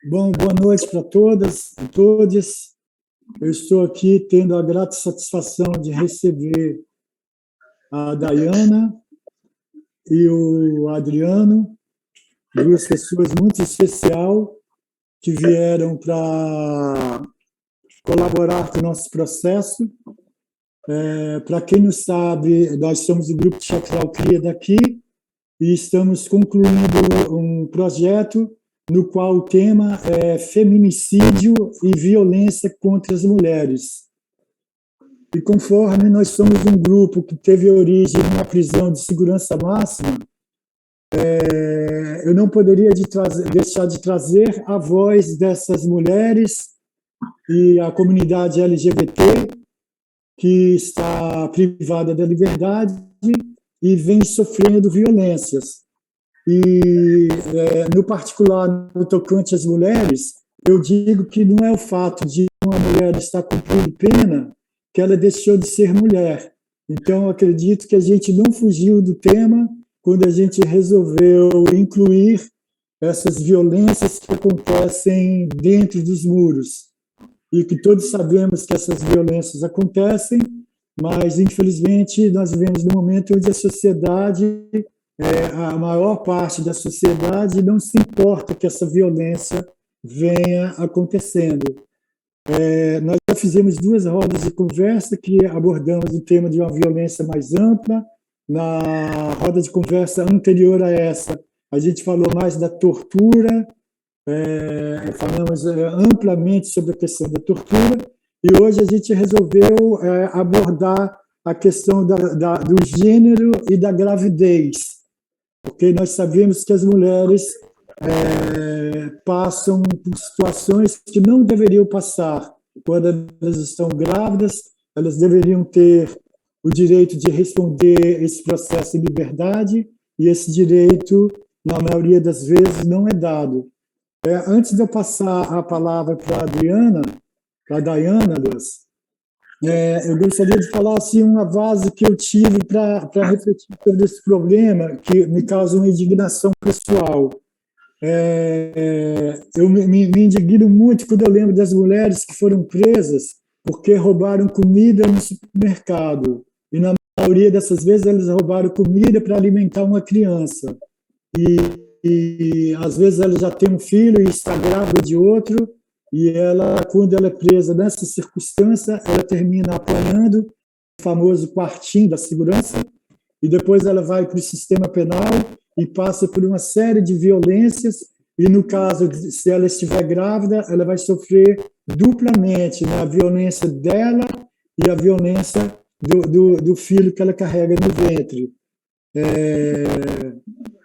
Bom, boa noite para todas e todos. Eu estou aqui tendo a grata satisfação de receber a Dayana e o Adriano, duas pessoas muito especiais que vieram para colaborar com o nosso processo. Para quem não sabe, nós somos o Grupo Chakral Cria daqui e estamos concluindo um projeto no qual o tema é feminicídio e violência contra as mulheres. E conforme nós somos um grupo que teve origem na prisão de segurança máxima, eu não poderia deixar de trazer a voz dessas mulheres e a comunidade LGBT que está privada da liberdade e vem sofrendo violências. E, no particular, no tocante às mulheres, eu digo que não é o fato de uma mulher estar cumprindo pena que ela deixou de ser mulher. Então, eu acredito que a gente não fugiu do tema quando a gente resolveu incluir essas violências que acontecem dentro dos muros. E que todos sabemos que essas violências acontecem, mas, infelizmente, nós vivemos num momento onde a sociedade, a maior parte da sociedade, não se importa que essa violência venha acontecendo. Nós já fizemos 2 rodas de conversa que abordamos o tema de uma violência mais ampla. Na roda de conversa anterior a essa, a gente falou mais da tortura, falamos amplamente sobre a questão da tortura, e hoje a gente resolveu abordar a questão do gênero e da gravidez, porque nós sabemos que as mulheres passam por situações que não deveriam passar. Quando elas estão grávidas, elas deveriam ter o direito de responder esse processo em liberdade, e esse direito, na maioria das vezes, não é dado. Antes de eu passar a palavra para a Dayana, eu gostaria de falar assim, uma base que eu tive para refletir sobre esse problema, que me causa uma indignação pessoal. Eu me indigno muito quando eu lembro das mulheres que foram presas porque roubaram comida no supermercado. E, na maioria dessas vezes, eles roubaram comida para alimentar uma criança. E às vezes ela já tem um filho e está grávida de outro, e ela, quando ela é presa nessa circunstância, ela termina apanhando o famoso quartinho da segurança, e depois ela vai para o sistema penal e passa por uma série de violências, e no caso, se ela estiver grávida, ela vai sofrer duplamente, né, a violência dela e a violência do filho que ela carrega no ventre.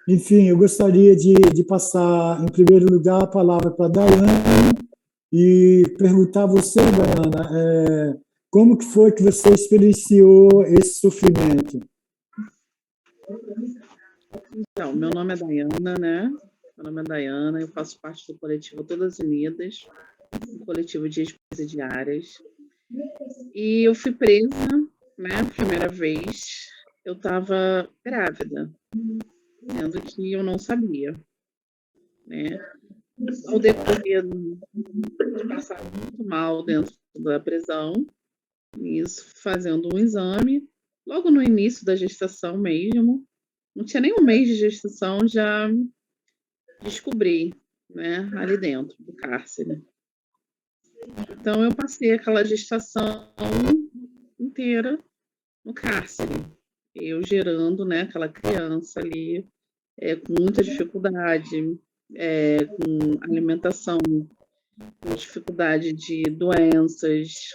Enfim, eu gostaria de passar, em primeiro lugar, a palavra para a Dayana e perguntar a você, Dayana, como que foi que você experienciou esse sofrimento? Então, meu nome é Dayana, né? Meu nome é Dayana, eu faço parte do coletivo Todas Unidas, um coletivo de ex-presidiárias. E eu fui presa, né? Primeira vez, eu estava grávida, sendo que eu não sabia, né? Ao decorrer de passar muito mal dentro da prisão, isso fazendo um exame, logo no início da gestação mesmo, não tinha nem um mês de gestação, já descobri, né, ali dentro do cárcere. Então, eu passei aquela gestação inteira no cárcere, eu gerando, né, aquela criança ali, com muita dificuldade, com alimentação, com dificuldade de doenças,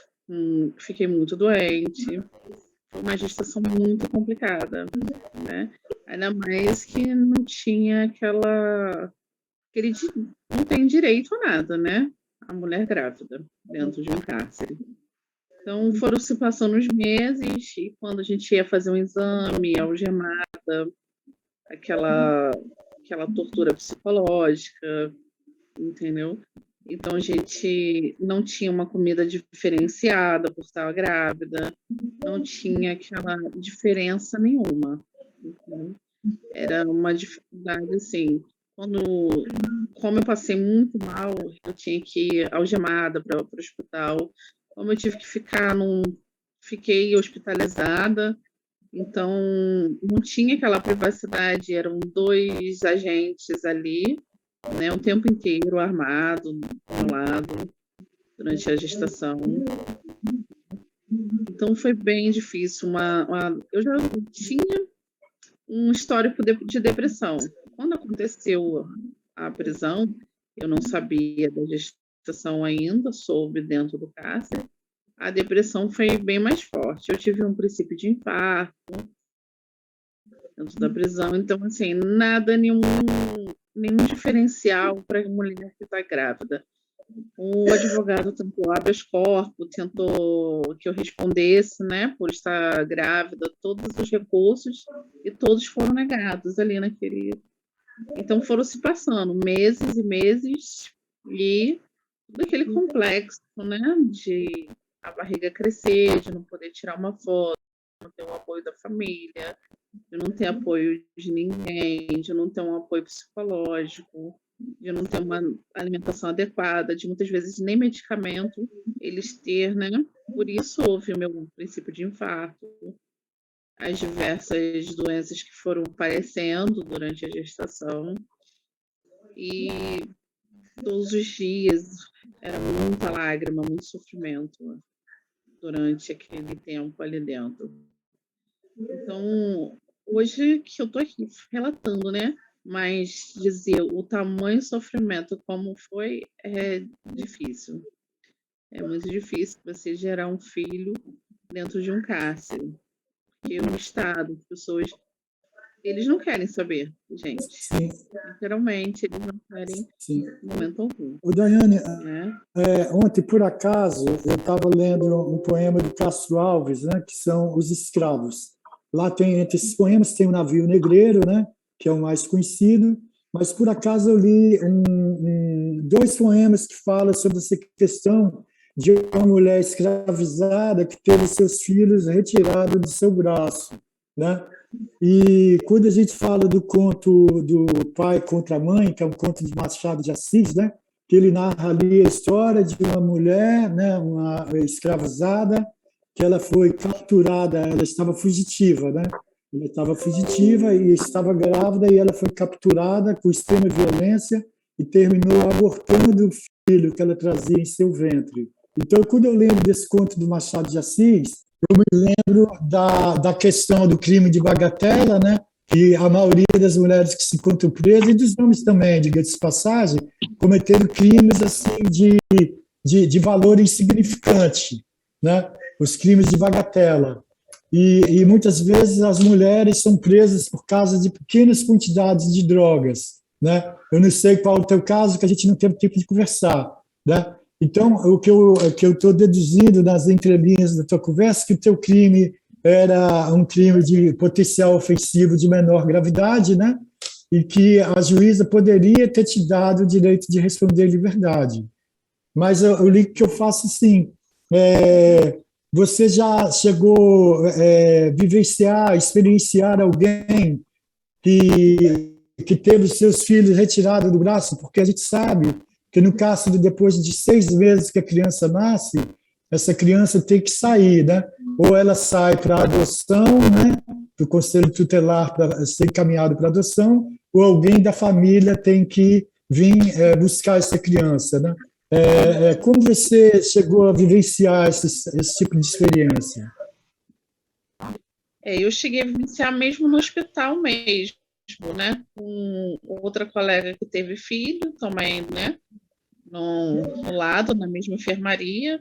fiquei muito doente. Foi uma gestação muito complicada, né? Ainda mais que não tinha não tem direito a nada, né? A mulher grávida dentro de um cárcere. Então foram se passando os meses e quando a gente ia fazer um exame, algemada, aquela tortura psicológica, entendeu? Então a gente não tinha uma comida diferenciada por estar grávida, não tinha aquela diferença nenhuma, entendeu? Era uma dificuldade assim, quando como eu passei muito mal, eu tinha que ir algemada para o hospital, como eu tive que fiquei hospitalizada, então não tinha aquela privacidade, eram 2 agentes ali, né, o tempo inteiro armado do meu lado, durante a gestação. Então foi bem difícil. Eu já tinha um histórico de depressão. Quando aconteceu a prisão, eu não sabia da gestação ainda, soube dentro do cárcere. A depressão foi bem mais forte. Eu tive um princípio de infarto dentro da prisão, então, assim, nada, nenhum diferencial para a mulher que está grávida. O advogado tentou habeas corpus, tentou que eu respondesse, né, por estar grávida, todos os recursos, e todos foram negados ali naquele. Então foram se passando meses e meses, e todo aquele complexo, né, de a barriga crescer, de não poder tirar uma foto, de não ter o apoio da família, de não ter apoio de ninguém, de não ter um apoio psicológico, de não ter uma alimentação adequada, de muitas vezes nem medicamento eles ter, né? Por isso houve o meu princípio de infarto, as diversas doenças que foram aparecendo durante a gestação, e todos os dias era muita lágrima, muito sofrimento durante aquele tempo ali dentro. Então, hoje que eu estou aqui relatando, né? Mas dizer o tamanho do sofrimento como foi é difícil. É muito difícil você gerar um filho dentro de um cárcere. Porque o Estado, as pessoas, eles não querem saber, gente. Sim, Literalmente, eles não querem sim. em momento algum. O Daiane, Né? ontem, por acaso, eu estava lendo um poema de Castro Alves, né, que são Os Escravos. Lá tem, entre esses poemas, tem o Navio Negreiro, né, que é o mais conhecido, mas por acaso eu li 2 poemas que falam sobre essa questão de uma mulher escravizada que teve seus filhos retirados do seu braço, né? E quando a gente fala do conto do Pai contra a Mãe, que é um conto de Machado de Assis, né? Que ele narra ali a história de uma mulher, né? Uma escravizada, que ela foi capturada, ela estava fugitiva, né? Ela estava fugitiva e estava grávida e ela foi capturada com extrema violência e terminou abortando o filho que ela trazia em seu ventre. Então, quando eu lembro desse conto do Machado de Assis, eu me lembro da questão do crime de bagatela, né? Que a maioria das mulheres que se encontram presas, e dos homens também, diga-se de passagem, cometeram crimes assim de valor insignificante, né? Os crimes de bagatela. E muitas vezes as mulheres são presas por causa de pequenas quantidades de drogas, né? Eu não sei qual é o teu caso, que a gente não teve tempo de conversar, né? Então, o que eu estou deduzindo nas entrelinhas da tua conversa, que o teu crime era um crime de potencial ofensivo de menor gravidade, né? E que a juíza poderia ter te dado o direito de responder de verdade. Mas o link que eu faço, assim, você já chegou a vivenciar, experienciar alguém que teve os seus filhos retirados do braço? Porque a gente sabe que no caso de depois de 6 meses que a criança nasce, essa criança tem que sair, né? Ou ela sai para adoção, né? Do conselho tutelar para ser encaminhado para adoção, ou alguém da família tem que vir buscar essa criança, né? Como você chegou a vivenciar esse tipo de experiência? Eu cheguei a vivenciar mesmo no hospital mesmo, né? Com outra colega que teve filho também, né? No lado, na mesma enfermaria,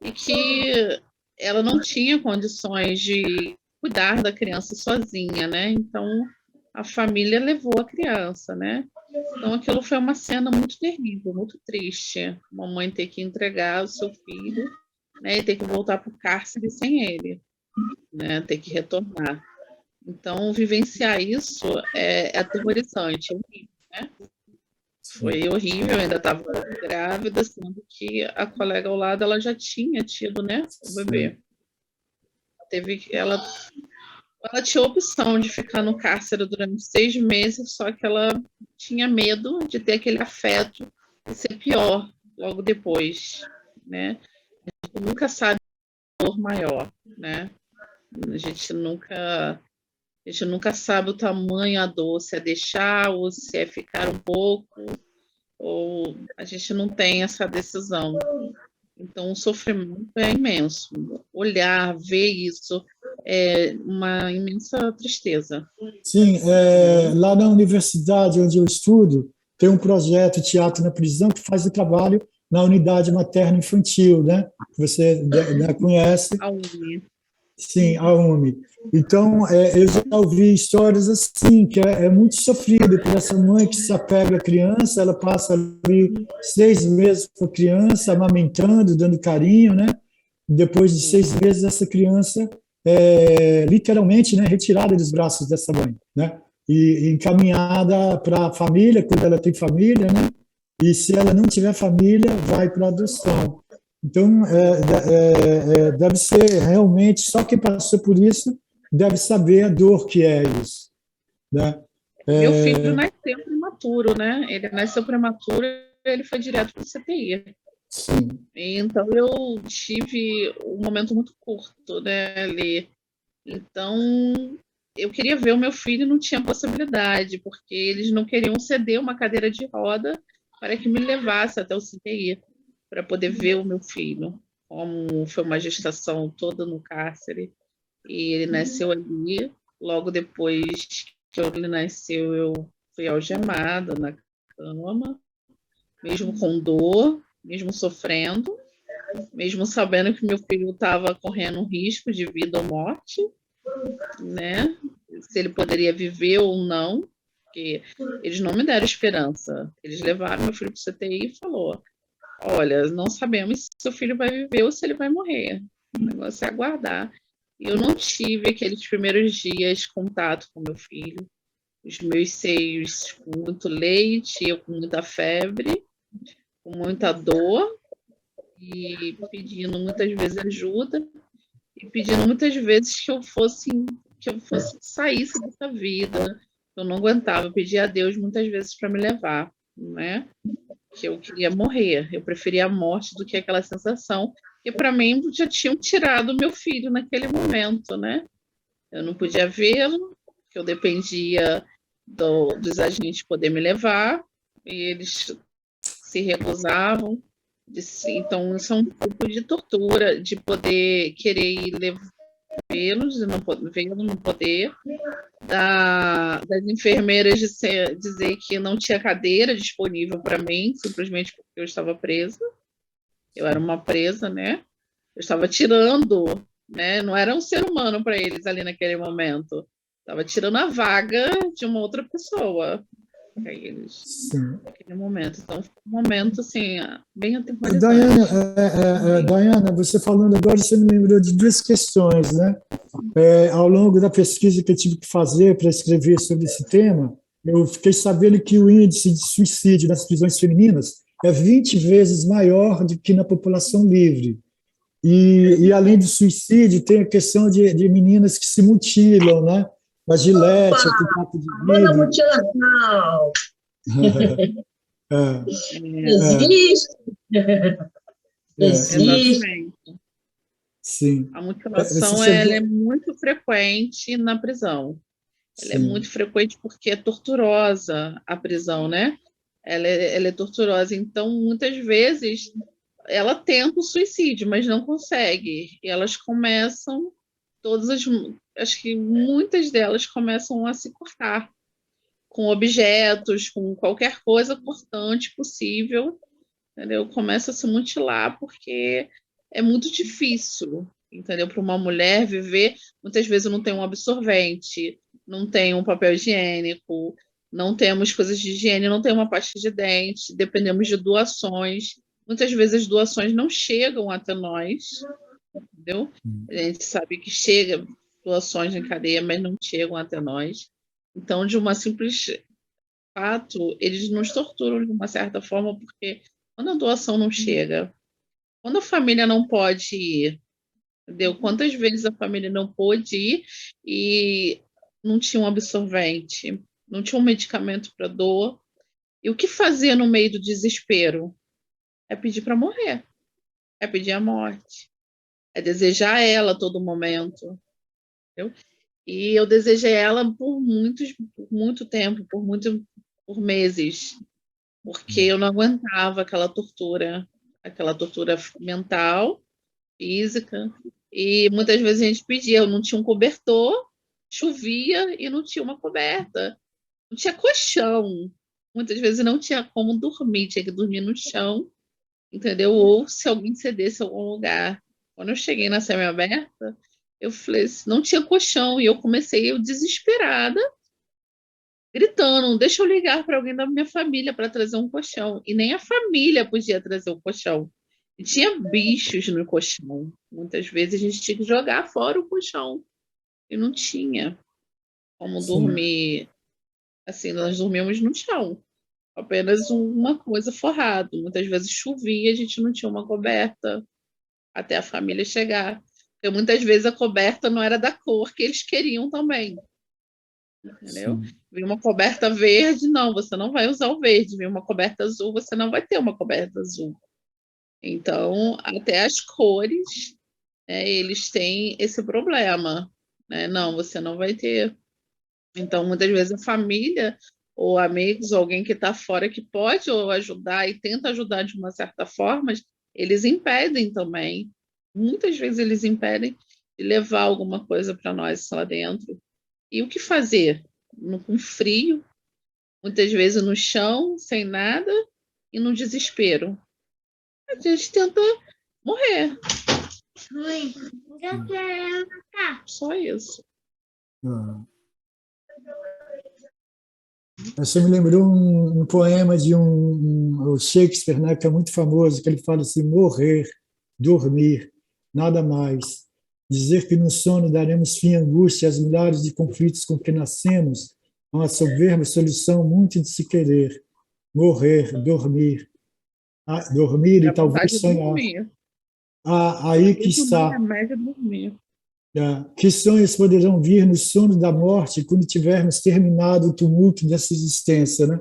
e que ela não tinha condições de cuidar da criança sozinha, né? Então a família levou a criança, né? Então aquilo foi uma cena muito terrível, muito triste. Uma mãe ter que entregar o seu filho, né? E ter que voltar para o cárcere sem ele, né? Ter que retornar. Então vivenciar isso é aterrorizante, né? Foi horrível, ainda estava grávida, sendo que a colega ao lado ela já tinha tido, né, o bebê. Ela Ela tinha a opção de ficar no cárcere durante 6 meses, só que ela tinha medo de ter aquele afeto e ser pior logo depois, né? A gente nunca sabe a dor maior, né? A gente nunca, a gente nunca sabe o tamanho da dor, se é deixar ou se é ficar um pouco, ou a gente não tem essa decisão. Então, o sofrimento é imenso. Olhar, ver isso é uma imensa tristeza. Sim, Entendeu? lá na universidade onde eu estudo, tem um projeto Teatro na Prisão que faz o trabalho na unidade materno-infantil, né? Você né, conhece. A UNE. Sim, a UME. Então, eu já ouvi histórias assim, que é muito sofrido por essa mãe que se apega à criança, ela passa ali 6 meses com a criança, amamentando, dando carinho, né? Depois de 6 meses, essa criança é literalmente, né, retirada dos braços dessa mãe, né? E encaminhada para a família, quando ela tem família, né? E se ela não tiver família, vai para adoção. Então, deve ser realmente, só quem passou por isso deve saber a dor que é isso, né? Meu filho É, nasceu prematuro, né? Ele nasceu prematuro e ele foi direto para o CTI. sim, Então, eu tive um momento muito curto, né, ali. Então, eu queria ver o meu filho e não tinha possibilidade, porque eles não queriam ceder uma cadeira de roda para que me levasse até o CTI, para poder ver o meu filho. Como foi uma gestação toda no cárcere, e ele nasceu ali. Logo depois que ele nasceu, eu fui algemada na cama, mesmo com dor, mesmo sofrendo, mesmo sabendo que meu filho estava correndo um risco de vida ou morte, né? Se ele poderia viver ou não, porque eles não me deram esperança. Eles levaram meu filho para o CTI e falou: olha, não sabemos se seu filho vai viver ou se ele vai morrer. O negócio é aguardar. E eu não tive aqueles primeiros dias contato com meu filho. Os meus seios com muito leite, eu com muita febre, com muita dor e pedindo muitas vezes ajuda e pedindo muitas vezes que eu fosse saísse dessa vida. Eu não aguentava, eu pedi a Deus muitas vezes para me levar, né? Que eu queria morrer, eu preferia a morte do que aquela sensação, e para mim já tinham tirado meu filho naquele momento, né? Eu não podia vê-lo, que eu dependia dos agentes poder me levar, e eles se recusavam. Então, isso é um tipo de tortura, de poder querer ir vê-los e não poder, vê-lo, não poder, das enfermeiras dizer que não tinha cadeira disponível para mim, simplesmente porque eu estava presa. Eu era uma presa, né? Eu estava tirando, né? Não era um ser humano para eles ali naquele momento. Estava tirando a vaga de uma outra pessoa para eles sim. naquele momento. Então, foi um momento assim, bem Diana, aterrorizante. Diana, você falando agora, você me lembrou de duas questões, né? Ao longo da pesquisa que eu tive que fazer para escrever sobre esse tema, eu fiquei sabendo que o índice de suicídio nas prisões femininas é 20 vezes maior do que na população livre. E além do suicídio, tem a questão de meninas que se mutilam, né? A Opa, gilete, com caco de alô da vidro. mutilação, É, é, existe, existe. Exatamente. sim. A Você mutilação ela é chegou. muito frequente na prisão. Ela é muito Sim. frequente porque é torturosa a prisão, né? Ela é torturosa. Então, muitas vezes, ela tenta o suicídio, mas não consegue. E elas começam, todas as, acho que muitas delas começam a se cortar com objetos, com qualquer coisa cortante possível, entendeu? Começa a se mutilar porque é muito difícil, entendeu? Para uma mulher viver, muitas vezes não tem um absorvente, não tem um papel higiênico, não temos coisas de higiene, não tem uma pasta de dente, dependemos de doações. Muitas vezes as doações não chegam até nós, entendeu? A gente sabe que chega doações em cadeia, mas não chegam até nós. Então, de uma simples fato, eles nos torturam de uma certa forma, porque quando a doação não chega, quando a família não pode ir, Entendeu? Quantas vezes a família não pôde ir e não tinha um absorvente, não tinha um medicamento para dor. E o que fazer no meio do desespero? É pedir para morrer, é pedir a morte, é desejar ela a todo momento. Entendeu? E eu desejei ela por muito tempo, por meses, porque eu não aguentava aquela tortura mental, física, e muitas vezes a gente pedia, eu não tinha um cobertor, chovia e não tinha uma coberta, não tinha colchão, muitas vezes não tinha como dormir, tinha que dormir no chão, entendeu? Ou se alguém cedesse em algum lugar. Quando eu cheguei na semi-aberta, eu falei assim, não tinha colchão, e eu comecei, eu desesperada, gritando, deixa eu ligar para alguém da minha família para trazer um colchão. E nem a família podia trazer o colchão. E tinha bichos no colchão. Muitas vezes a gente tinha que jogar fora o colchão. E não tinha como Sim, dormir. Assim, nós dormíamos no chão. Apenas uma coisa forrado. Muitas vezes chovia, a gente não tinha uma coberta até a família chegar. Porque muitas vezes a coberta não era da cor que eles queriam também. Entendeu? sim, Vem uma coberta verde, não, você não vai usar o verde. Vem uma coberta azul, você não vai ter uma coberta azul. Então, até as cores, né, eles têm esse problema, né? Não, você não vai ter. Então, muitas vezes a família ou amigos, ou alguém que está fora que pode ou ajudar e tenta ajudar de uma certa forma, eles impedem também. Muitas vezes eles impedem de levar alguma coisa para nós lá dentro. E o que fazer? Com frio, muitas vezes no chão, sem nada, e no desespero. A gente tenta morrer. Mãe, eu sim. quero cá. Só isso. Ah. Você me lembrou um poema de o Shakespeare, né, que é muito famoso, que ele fala assim: morrer, dormir, nada mais. Dizer que no sono daremos fim à angústia, às milhares de conflitos com que nascemos, a uma soberba solução muito de se querer. Morrer, dormir, dormir É e a talvez vontade de sonhar. dormir. Aí que Talvez o meu está. remédio é dormir. Que sonhos poderão vir no sono da morte quando tivermos terminado o tumulto dessa existência, né?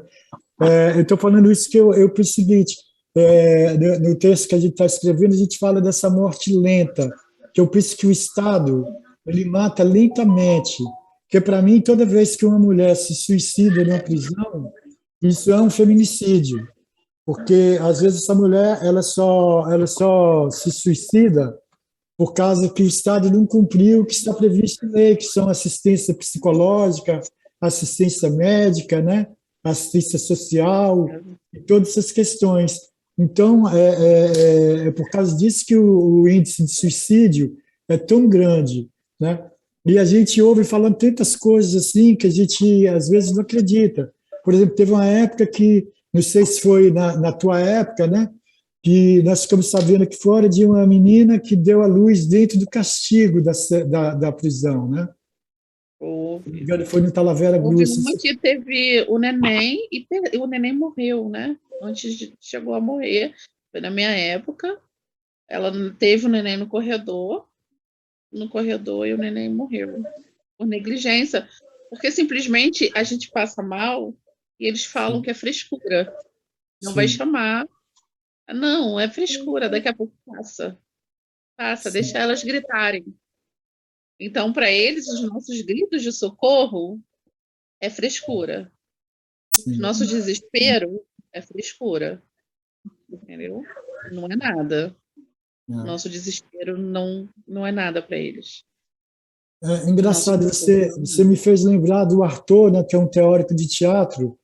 Eu estou falando isso que eu para o seguinte, no texto que a gente está escrevendo, a gente fala dessa morte lenta, que eu penso que o Estado ele mata lentamente, porque para mim toda vez que uma mulher se suicida numa prisão, isso é um feminicídio, porque às vezes essa mulher ela só se suicida por causa que o Estado não cumpriu o que está previsto em lei, que são assistência psicológica, assistência médica, né? Assistência social, e todas essas questões. Então, é por causa disso que o índice de suicídio é tão grande, né? E a gente ouve falando tantas coisas assim que a gente às vezes não acredita. Por exemplo, teve uma época que, não sei se foi na tua época, né? Que nós ficamos sabendo aqui fora de uma menina que deu à luz dentro do castigo da prisão, né? Se não me Houve. engano, foi no Talavera Houve Grosso. uma que teve o neném e o neném morreu, né? Antes de chegou a morrer. Foi na minha época. Ela teve o neném no corredor e o neném morreu por negligência, porque simplesmente a gente passa mal e eles falam Sim, que é frescura. Não vai sim, chamar. Não, é frescura, daqui a pouco passa. Passa, deixa sim, elas gritarem. Então, para eles, os nossos gritos de socorro é frescura. O sim. nosso desespero é frescura, entendeu? Não é nada. É. Nosso desespero não é nada para eles. É O nosso engraçado, desespero você, não é você nada. me fez lembrar do Arthur, né, que é um teórico de teatro,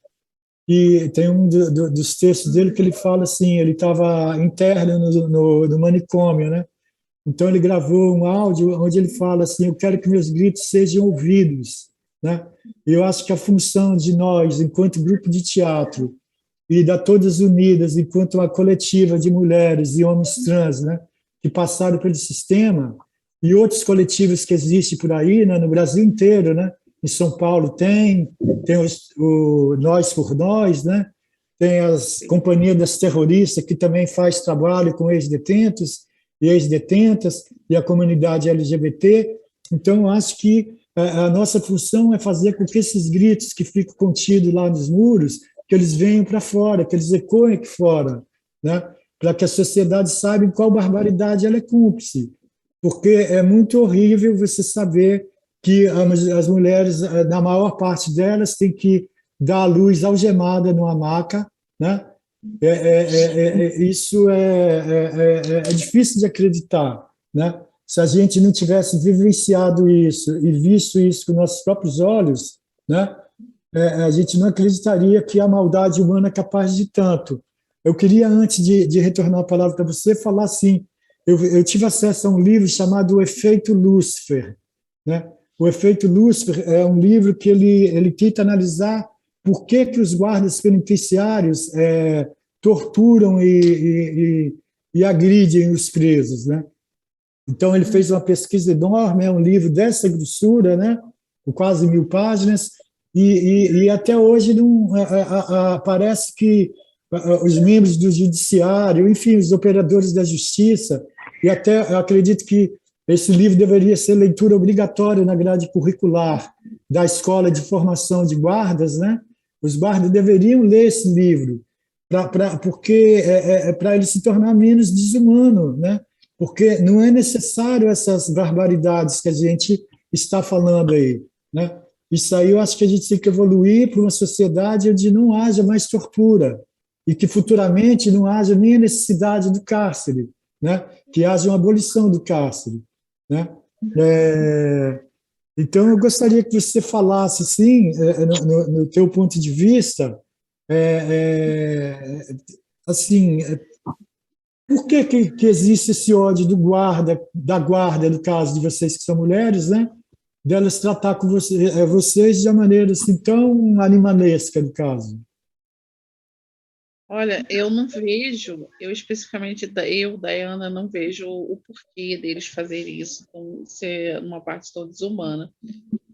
e tem um dos textos dele que ele fala assim, ele estava interno no manicômio, né? Então ele gravou um áudio onde ele fala assim: eu quero que meus gritos sejam ouvidos, né? E eu acho que a função de nós, enquanto grupo de teatro, e da Todas Unidas, enquanto uma coletiva de mulheres e homens trans, né, que passaram pelo sistema, e outros coletivos que existem por aí, né, no Brasil inteiro, né? Em São Paulo tem o Nós por Nós, né? Tem as Sim. companhias das terroristas que também faz trabalho com ex-detentos. e ex-detentas e a comunidade LGBT. Então, eu acho que a nossa função é fazer com que esses gritos que ficam contidos lá nos muros, que eles venham para fora, que eles ecoem aqui fora, né? Para que a sociedade saiba em qual barbaridade ela é cúmplice. Porque é muito horrível você saber que as mulheres, na maior parte delas, têm que dar à luz algemada numa maca, né? Isso é difícil de acreditar, né? Se a gente não tivesse vivenciado isso e visto isso com nossos próprios olhos, né? A gente não acreditaria que a maldade humana é capaz de tanto. Eu queria, antes de retornar a palavra para você, falar assim, eu tive acesso a um livro chamado O Efeito Lúcifer, né? O Efeito Lúcifer é um livro que ele tenta analisar por que os guardas penitenciários torturam e agridem os presos, né? Então, ele fez uma pesquisa enorme, é um livro dessa grossura, né? Com quase 1000 páginas, e até hoje não, parece que os membros do judiciário, enfim, os operadores da justiça, e até eu acredito que esse livro deveria ser leitura obrigatória na grade curricular da Escola de Formação de Guardas, né? Os guardas deveriam ler esse livro, porque para ele se tornar menos desumano, né? Porque não é necessário essas barbaridades que a gente está falando aí, né? Isso aí eu acho que a gente tem que evoluir para uma sociedade onde não haja mais tortura e que futuramente não haja nem a necessidade do cárcere, né? Que haja uma abolição do cárcere, né? Então, eu gostaria que você falasse, assim, no teu ponto de vista, assim, por que existe esse ódio do guarda, da guarda, no caso de vocês que são mulheres, né? Delas tratar com vocês de uma maneira assim, tão animalesca, no caso? Olha, eu não vejo, eu especificamente, Dayana, não vejo o porquê deles fazerem isso, com ser uma parte tão desumana.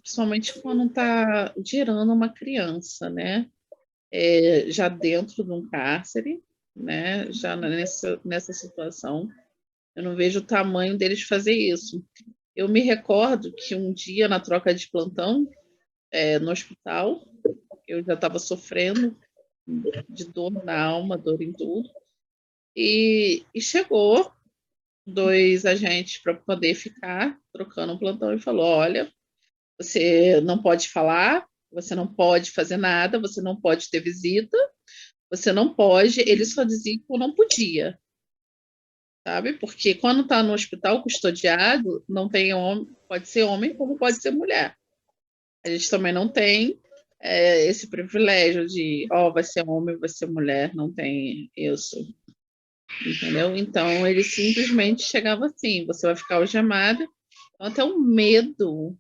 Principalmente quando está gerando uma criança, né? Já dentro de um cárcere, né? Já nessa situação. Eu não vejo o tamanho deles fazer isso. Eu me recordo que um dia, na troca de plantão, no hospital, eu já estava sofrendo de dor na alma, dor em tudo, e chegou 2 agentes para poder ficar trocando um plantão e falou: olha, você não pode falar, você não pode fazer nada, você não pode ter visita, você não pode. Ele só dizia que eu não podia, sabe? Porque quando está no hospital custodiado, não tem homem, pode ser homem como pode ser mulher. A gente também não tem esse privilégio de, vai ser homem, vai ser mulher, não tem isso, entendeu? Então, ele simplesmente chegava assim, você vai ficar algemada, então até o medo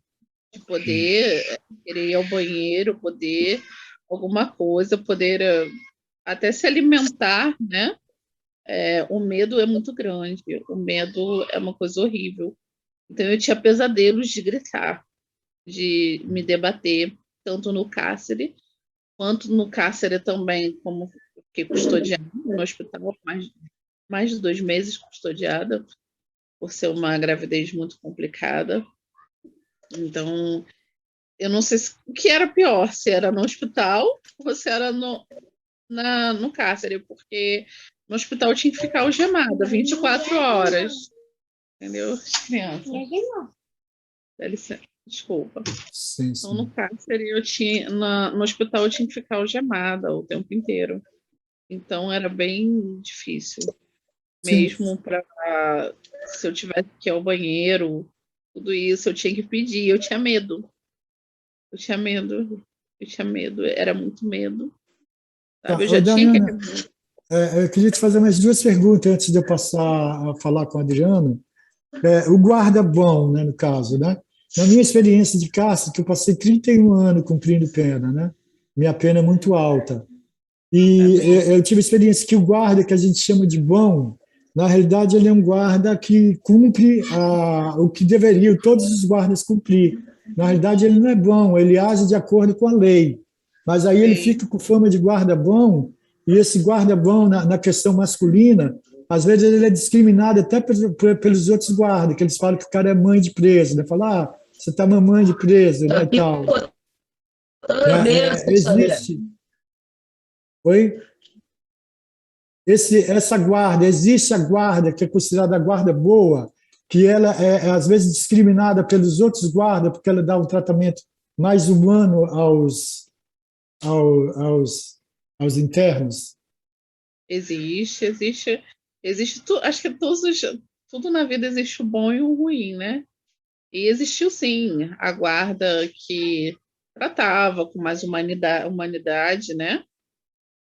de poder querer ir ao banheiro, poder alguma coisa, poder até se alimentar, né? O medo é muito grande, o medo é uma coisa horrível. Então, eu tinha pesadelos de gritar, de me debater, tanto no cárcere, quanto no cárcere também, como fiquei custodiada no hospital, mais de 2 meses custodiada, por ser uma gravidez muito complicada. Então, eu não sei o que era pior, se era no hospital ou se era no cárcere, porque no hospital tinha que ficar algemada 24 horas, entendeu? Criança. Dá licença, desculpa. Sim, Então, no cárcere, no hospital eu tinha que ficar algemada o tempo inteiro. Então, era bem difícil. Mesmo para, se eu tivesse que ir ao banheiro, tudo isso eu tinha que pedir. Eu tinha medo. Era muito medo. Sabe? Eu já tinha Dayana, eu queria te fazer mais 2 perguntas antes de eu passar a falar com o Adriano. O guarda bom, né, no caso, né? Na minha experiência de cárcere, que eu passei 31 anos cumprindo pena, né? Minha pena é muito alta. E eu tive a experiência que o guarda, que a gente chama de bom, na realidade ele é um guarda que cumpre o que deveriam todos os guardas cumprir. Na realidade ele não é bom, ele age de acordo com a lei. Mas aí ele fica com fama de guarda bom, e esse guarda bom, na questão masculina, às vezes ele é discriminado até pelos outros guardas, que eles falam que o cara é mãe de preso, né? Fala, você está mamãe de preso, né, Tá e tal. picotando a benção, Sabrina. Existe, oi? Essa guarda, existe a guarda que é considerada a guarda boa, que ela é às vezes discriminada pelos outros guardas, porque ela dá um tratamento mais humano aos internos. Existe, acho que tudo na vida existe o bom e o ruim, né? E existiu sim a guarda que tratava com mais humanidade, né?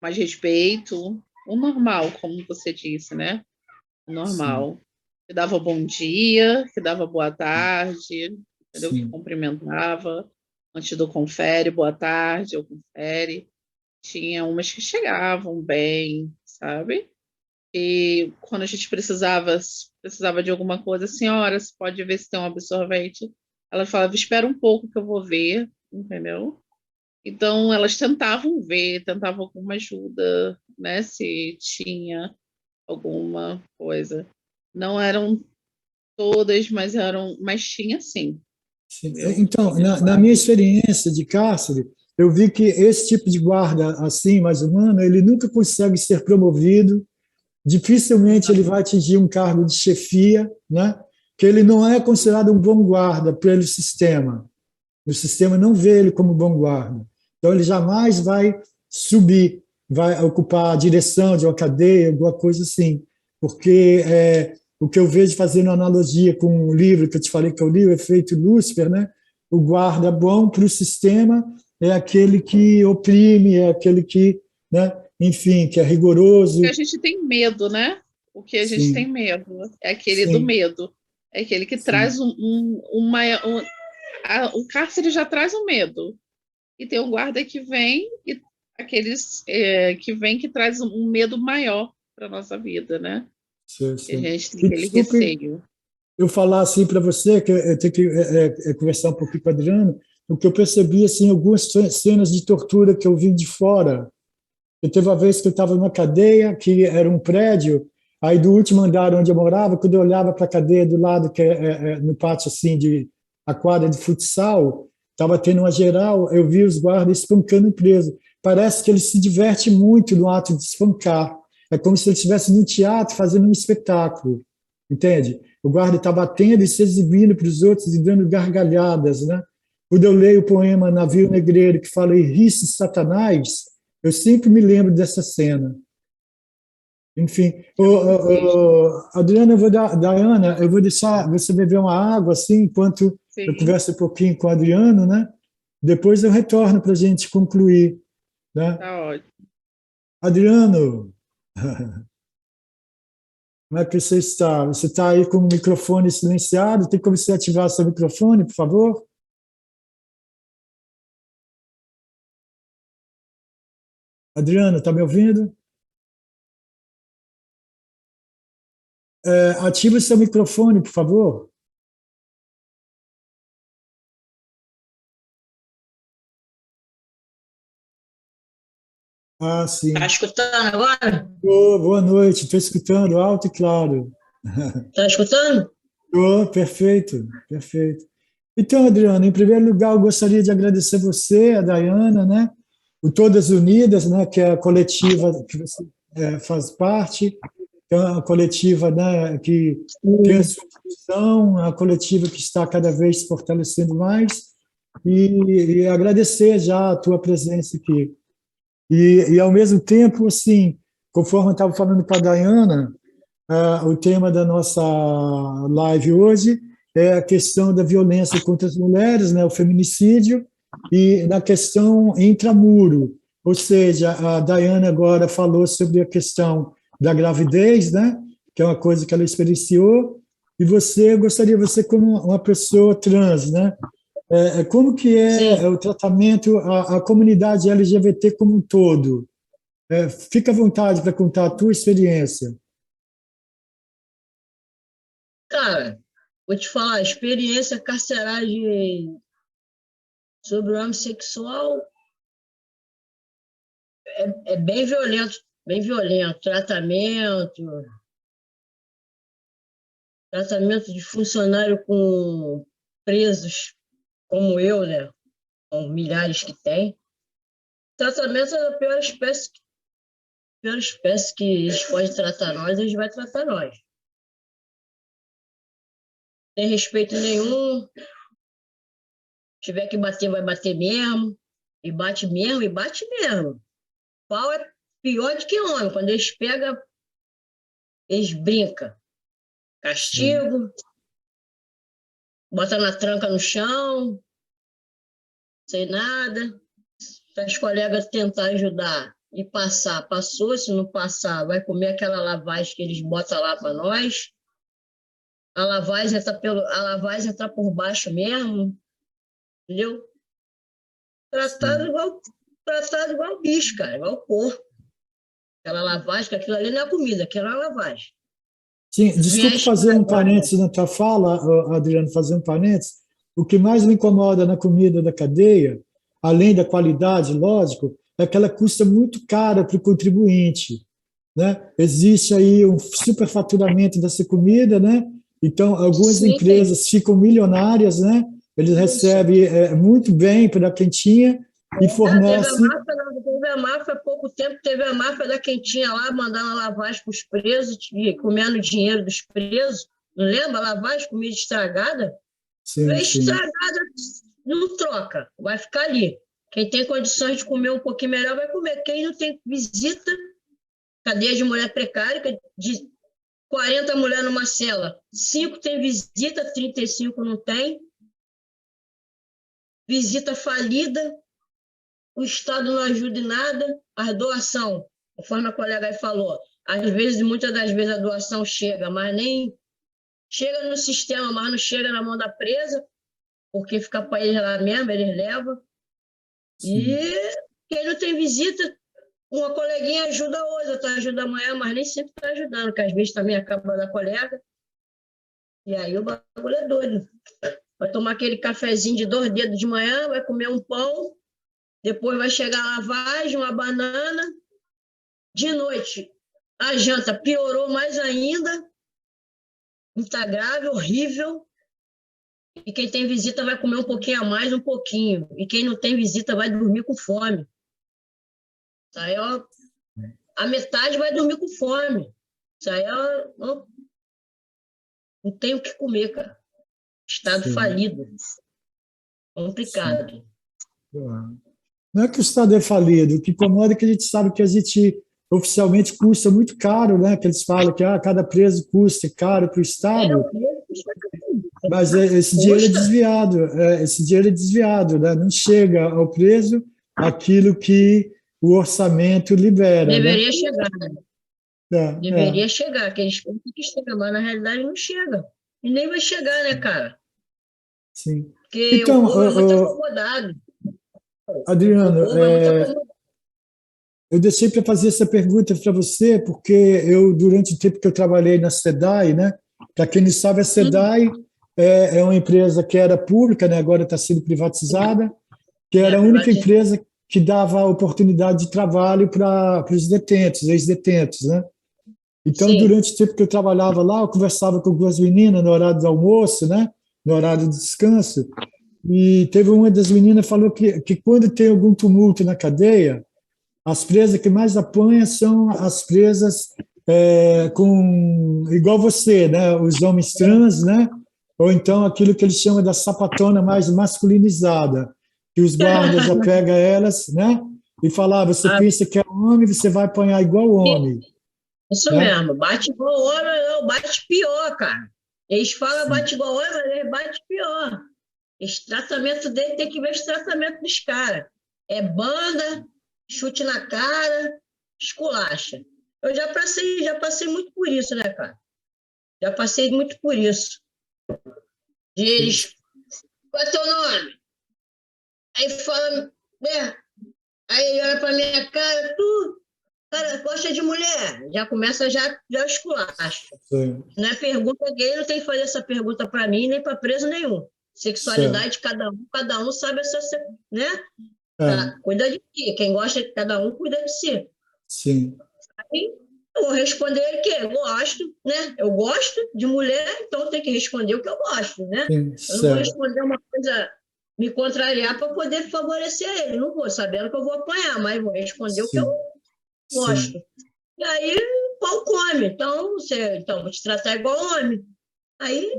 Mais respeito, o normal, como você disse, né? O Sim, normal. Que dava bom dia, que dava boa tarde, entendeu? Que sim, cumprimentava antes do confere, boa tarde, ou confere. Tinha umas que chegavam bem, sabe? E quando a gente precisava de alguma coisa, senhora, você pode ver se tem um absorvente. Ela falava, espera um pouco que eu vou ver, entendeu? Então, elas tentavam ver, tentavam alguma ajuda, né? Se tinha alguma coisa. Não eram todas, mas tinha sim, sim. viu? Então, Tinha as na minha guardas. experiência de cárcere, eu vi que esse tipo de guarda, assim, mais humano, ele nunca consegue ser promovido, dificilmente ele vai atingir um cargo de chefia, né? Que ele não é considerado um bom guarda pelo sistema. O sistema não vê ele como bom guarda. Então, ele jamais vai subir, vai ocupar a direção de uma cadeia, alguma coisa assim. Porque o que eu vejo fazendo analogia com o livro que eu te falei que é o livro Efeito Lúcifer, né? O guarda bom para o sistema é aquele que oprime, é aquele que, né? Enfim, que é Que a rigoroso. gente tem medo, né? O que a gente tem Sim, medo é aquele do sim, medo. É aquele que sim, traz o cárcere já traz um medo. E tem um guarda que vem e aqueles que vem que traz um medo maior para nossa vida, né? sim, Que a sim. gente tem E aquele desculpe receio. eu falar assim para você, que eu tenho que conversar um pouquinho com o Adriano, o que eu percebi, assim, algumas cenas de tortura que eu vi de fora. Eu teve uma vez que eu estava numa cadeia, que era um prédio, aí do último andar onde eu morava, quando eu olhava para a cadeia do lado, que no pátio, assim, a quadra de futsal, estava tendo uma geral, eu vi os guardas espancando o preso. Parece que eles se divertem muito no ato de espancar. É como se eles estivessem no teatro fazendo um espetáculo, entende? O guarda está batendo e se exibindo para os outros e dando gargalhadas, né? Quando eu leio o poema Navio Negreiro, que fala Irice Satanás, eu sempre me lembro dessa cena. Enfim, Adriana, Diana, eu vou deixar você beber uma água assim, enquanto eu Sim, converso um pouquinho com o Adriano, né? Depois eu retorno para a gente concluir, né? tá ótimo. Adriano, como é que você está? Você está aí com o microfone silenciado? Tem como você ativar seu microfone, por favor? Adriano, está me ouvindo? Ative o seu microfone, por favor. Ah, Tá sim. escutando agora? Boa noite, estou escutando alto e claro. Tá escutando? Oh, perfeito, perfeito. Então, Adriano, em primeiro lugar, eu gostaria de agradecer você, a Dayana, né? O Todas Unidas, né? Que é a coletiva que você faz parte, é uma coletiva, né? Que tem a Sim. sua função, a coletiva que está cada vez se fortalecendo mais, e agradecer já a tua presença aqui. Ao mesmo tempo, assim, conforme eu estava falando para a Dayana, o tema da nossa live hoje é a questão da violência contra as mulheres, né, o feminicídio, e na questão intramuro. Ou seja, a Dayana agora falou sobre a questão da gravidez, né, que é uma coisa que ela experienciou, e você gostaria, você como uma pessoa trans, né, como que é Sim. o tratamento à comunidade LGBT como um todo? Fica à vontade para contar a tua experiência. Cara, vou te falar, a experiência carcerária sobre o homossexual é bem violento, bem violento. Tratamento, tratamento de funcionário com presos como eu, né? Com milhares que tem. Tratamento é a pior espécie que eles podem tratar nós, eles vão tratar nós. Sem respeito nenhum. Se tiver que bater, vai bater mesmo. E bate mesmo, e bate mesmo. Pau é pior do que homem. Quando eles pegam, eles brincam. Castigo, bota na tranca no chão, sem nada. Se as colegas tentar ajudar e passar, passou. Se não passar, vai comer aquela lavagem que eles botam lá para nós. A lavagem está por baixo mesmo, entendeu? Tratado igual bicho, cara, igual porco. Aquela lavagem, que aquilo ali não é comida, aquilo é uma lavagem. Sim, desculpe fazer um parênteses na tua fala, Adriano, fazer um parênteses. O que mais me incomoda na comida da cadeia, além da qualidade, lógico, é que ela custa muito cara para o contribuinte, né? Existe aí um superfaturamento dessa comida, né? Então, algumas Sim. empresas ficam milionárias, né? Eles recebem muito bem pela quentinha e fornecem... Teve a máfia há pouco tempo, teve a máfia da quentinha lá, mandando a lavagem para os presos, comendo dinheiro dos presos. Não lembra? Lavagem, comida estragada? Sim, estragada não troca, vai ficar ali. Quem tem condições de comer um pouquinho melhor vai comer. Quem não tem visita, cadeia de mulher precária, de 40 mulheres numa cela, 5 tem visita, 35 não tem. Visita falida, o Estado não ajuda em nada, a doação, conforme a colega aí falou, às vezes, muitas das vezes a doação chega, mas nem chega no sistema, mas não chega na mão da presa, porque fica para eles lá mesmo, eles levam. Sim. E quem não tem visita, uma coleguinha ajuda hoje, outra ajuda amanhã, mas nem sempre está ajudando, porque às vezes também acaba da colega. E aí o bagulho é doido. Vai tomar aquele cafezinho de 2 dedos de manhã, vai comer um pão, depois vai chegar a lavagem, uma banana. De noite, a janta piorou mais ainda, não está grave, horrível. E quem tem visita vai comer um pouquinho a mais, um pouquinho. E quem não tem visita vai dormir com fome. Aí, ó, a metade vai dormir com fome. Isso aí, ó, não tem o que comer, cara. Estado Sim. falido. Complicado. Sim. Não é que o Estado é falido, o que incomoda é que a gente sabe que a gente oficialmente custa muito caro, né? Que eles falam que cada preso custa caro para o Estado, mas esse dinheiro é desviado, né? Não chega ao preso aquilo que o orçamento libera. Deveria né? chegar, né? Deveria chegar, que eles pensam que chega, mas na realidade não chega. E nem vai chegar, né, cara? Sim. Porque Então, o povo é muito acomodado. Adriano, O povo é muito acomodado. eu deixei para fazer essa pergunta para você, porque eu, durante o tempo que eu trabalhei na SEDAI, né? Para quem não sabe, a SEDAI é uma empresa que era pública, né? Agora está sendo privatizada, que era a única empresa que dava oportunidade de trabalho para os detentos, ex-detentos, né? Então, Sim. durante o tempo que eu trabalhava lá, eu conversava com 2 meninas no horário do almoço, né? No horário de descanso, e teve uma das meninas que falou que quando tem algum tumulto na cadeia, as presas que mais apanham são as presas igual você, né? Os homens trans, né? Ou então aquilo que eles chamam da sapatona mais masculinizada, que os guardas já pegam elas, né? E falam, você pensa que é homem, você vai apanhar igual homem. Isso né? mesmo, bate igual homem, não, bate pior, cara. Eles falam bate igual homem, mas eles bate pior. Esse tratamento dele tem que ver esse tratamento dos caras. É banda, chute na cara, esculacha. Eu já passei muito por isso, né, cara? Já passei muito por isso. De eles, qual é teu nome? Aí fala, né? Aí olha pra minha cara, tu, cara, gosta de mulher? Já começa já esculacha. Não é pergunta gay, não tem que fazer essa pergunta para mim, nem para preso nenhum. Sexualidade, cada um sabe essa, né? Tá, cuida de si. Quem gosta de cada um, cuida de si. Sim. Aí, Eu vou responder ele que eu gosto, né? Eu gosto de mulher, então eu tenho que responder o que eu gosto, né? Sim, Eu não vou certo. responder uma coisa, me contrariar para poder favorecer ele. Não vou, sabendo que eu vou apanhar, mas vou responder o que eu Sim, gosto. sim, E aí, o pau come. Então, vou te tratar igual homem. Aí,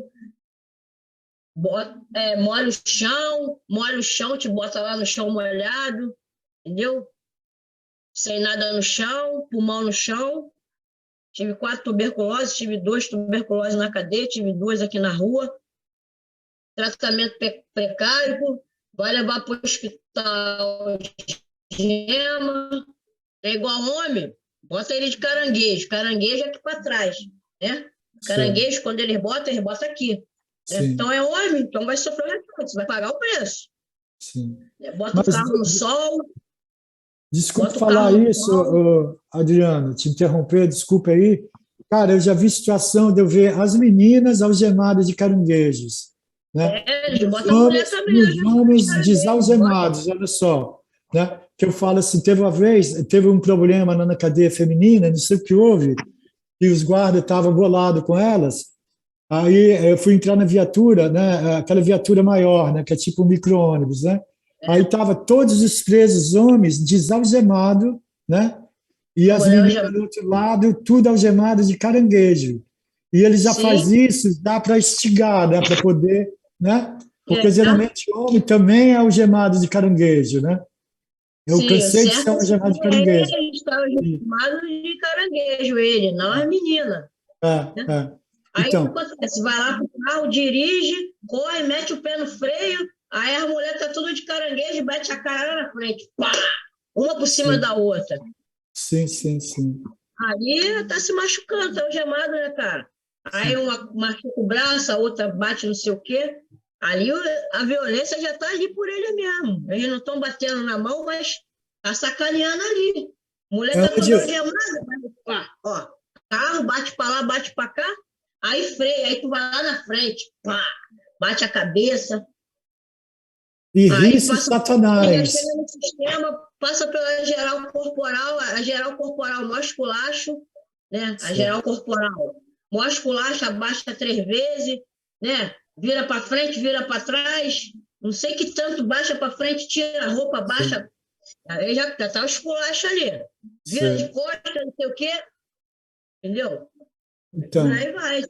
molha o chão, te bota lá no chão molhado, entendeu? Sem nada no chão, pulmão no chão. Tive 4 tuberculoses, tive 2 tuberculoses na cadeia, tive 2 aqui na rua. Tratamento precário, vai levar para o hospital gema. É igual homem, bota ele de caranguejo. Caranguejo é aqui para trás, né? certo. Caranguejo, quando eles botam aqui. Né? Sim, Então é homem, então vai sofrer reflexo, vai pagar o preço. sim. Bota o Mas carro no sol, desculpe bota o carro falar no isso, sol. Adriano, te interromper, desculpe aí. Cara, eu já vi situação de eu ver as meninas algemadas de caranguejos, né? Eles botam a mulher também, E eu os já vi homens caranguejo, bota. desalgemados, olha só, né? Que eu falo assim, teve uma vez, teve um problema na cadeia feminina, não sei o que houve, e os guardas estavam bolados com elas. Aí eu fui entrar na viatura, né? Aquela viatura maior, né? Que é tipo um micro-ônibus, né? Aí tava todos os presos homens desalgemados, né? E A as mulher meninas já. do outro lado, tudo algemado de caranguejo. E ele já faz Sim, isso, dá para instigar, né? Para poder, né? Porque é. geralmente homem também é algemado de caranguejo, né? Eu Sim, o cansei de ser certo algemado de é caranguejo. ele estar E- chamado de caranguejo, ele, não a menina. Né? É. Aí o que Então, acontece? Vai lá pro carro, dirige, corre, mete o pé no freio, aí a mulher tá tudo de caranguejo e bate a cara lá na frente. Pá! Uma por cima sim, da outra. sim, sim, sim, Aí tá se machucando, tá algemado, né, cara? Aí sim. uma machuca o braço, a outra bate não sei o quê. Ali a violência já tá ali por ele mesmo. Eles não estão batendo na mão, mas tá sacaneando ali. Mulher É tá onde, toda algemada, ó, carro, bate pra lá, bate pra cá, aí freia, aí tu vai lá na frente, pá, bate a cabeça, e aí ri-se passa, aí já chega Satanás. no sistema, passa pela geral corporal, a geral corporal mostra esculacho, né? A Sim, geral corporal mostra esculacho, abaixa 3 vezes, né? Vira para frente, vira para trás, não sei que tanto baixa para frente, tira a roupa, sim, baixa, aí já tá o esculacho ali. Vira de sim. costas, não sei o quê, entendeu? Por Então, aí vai.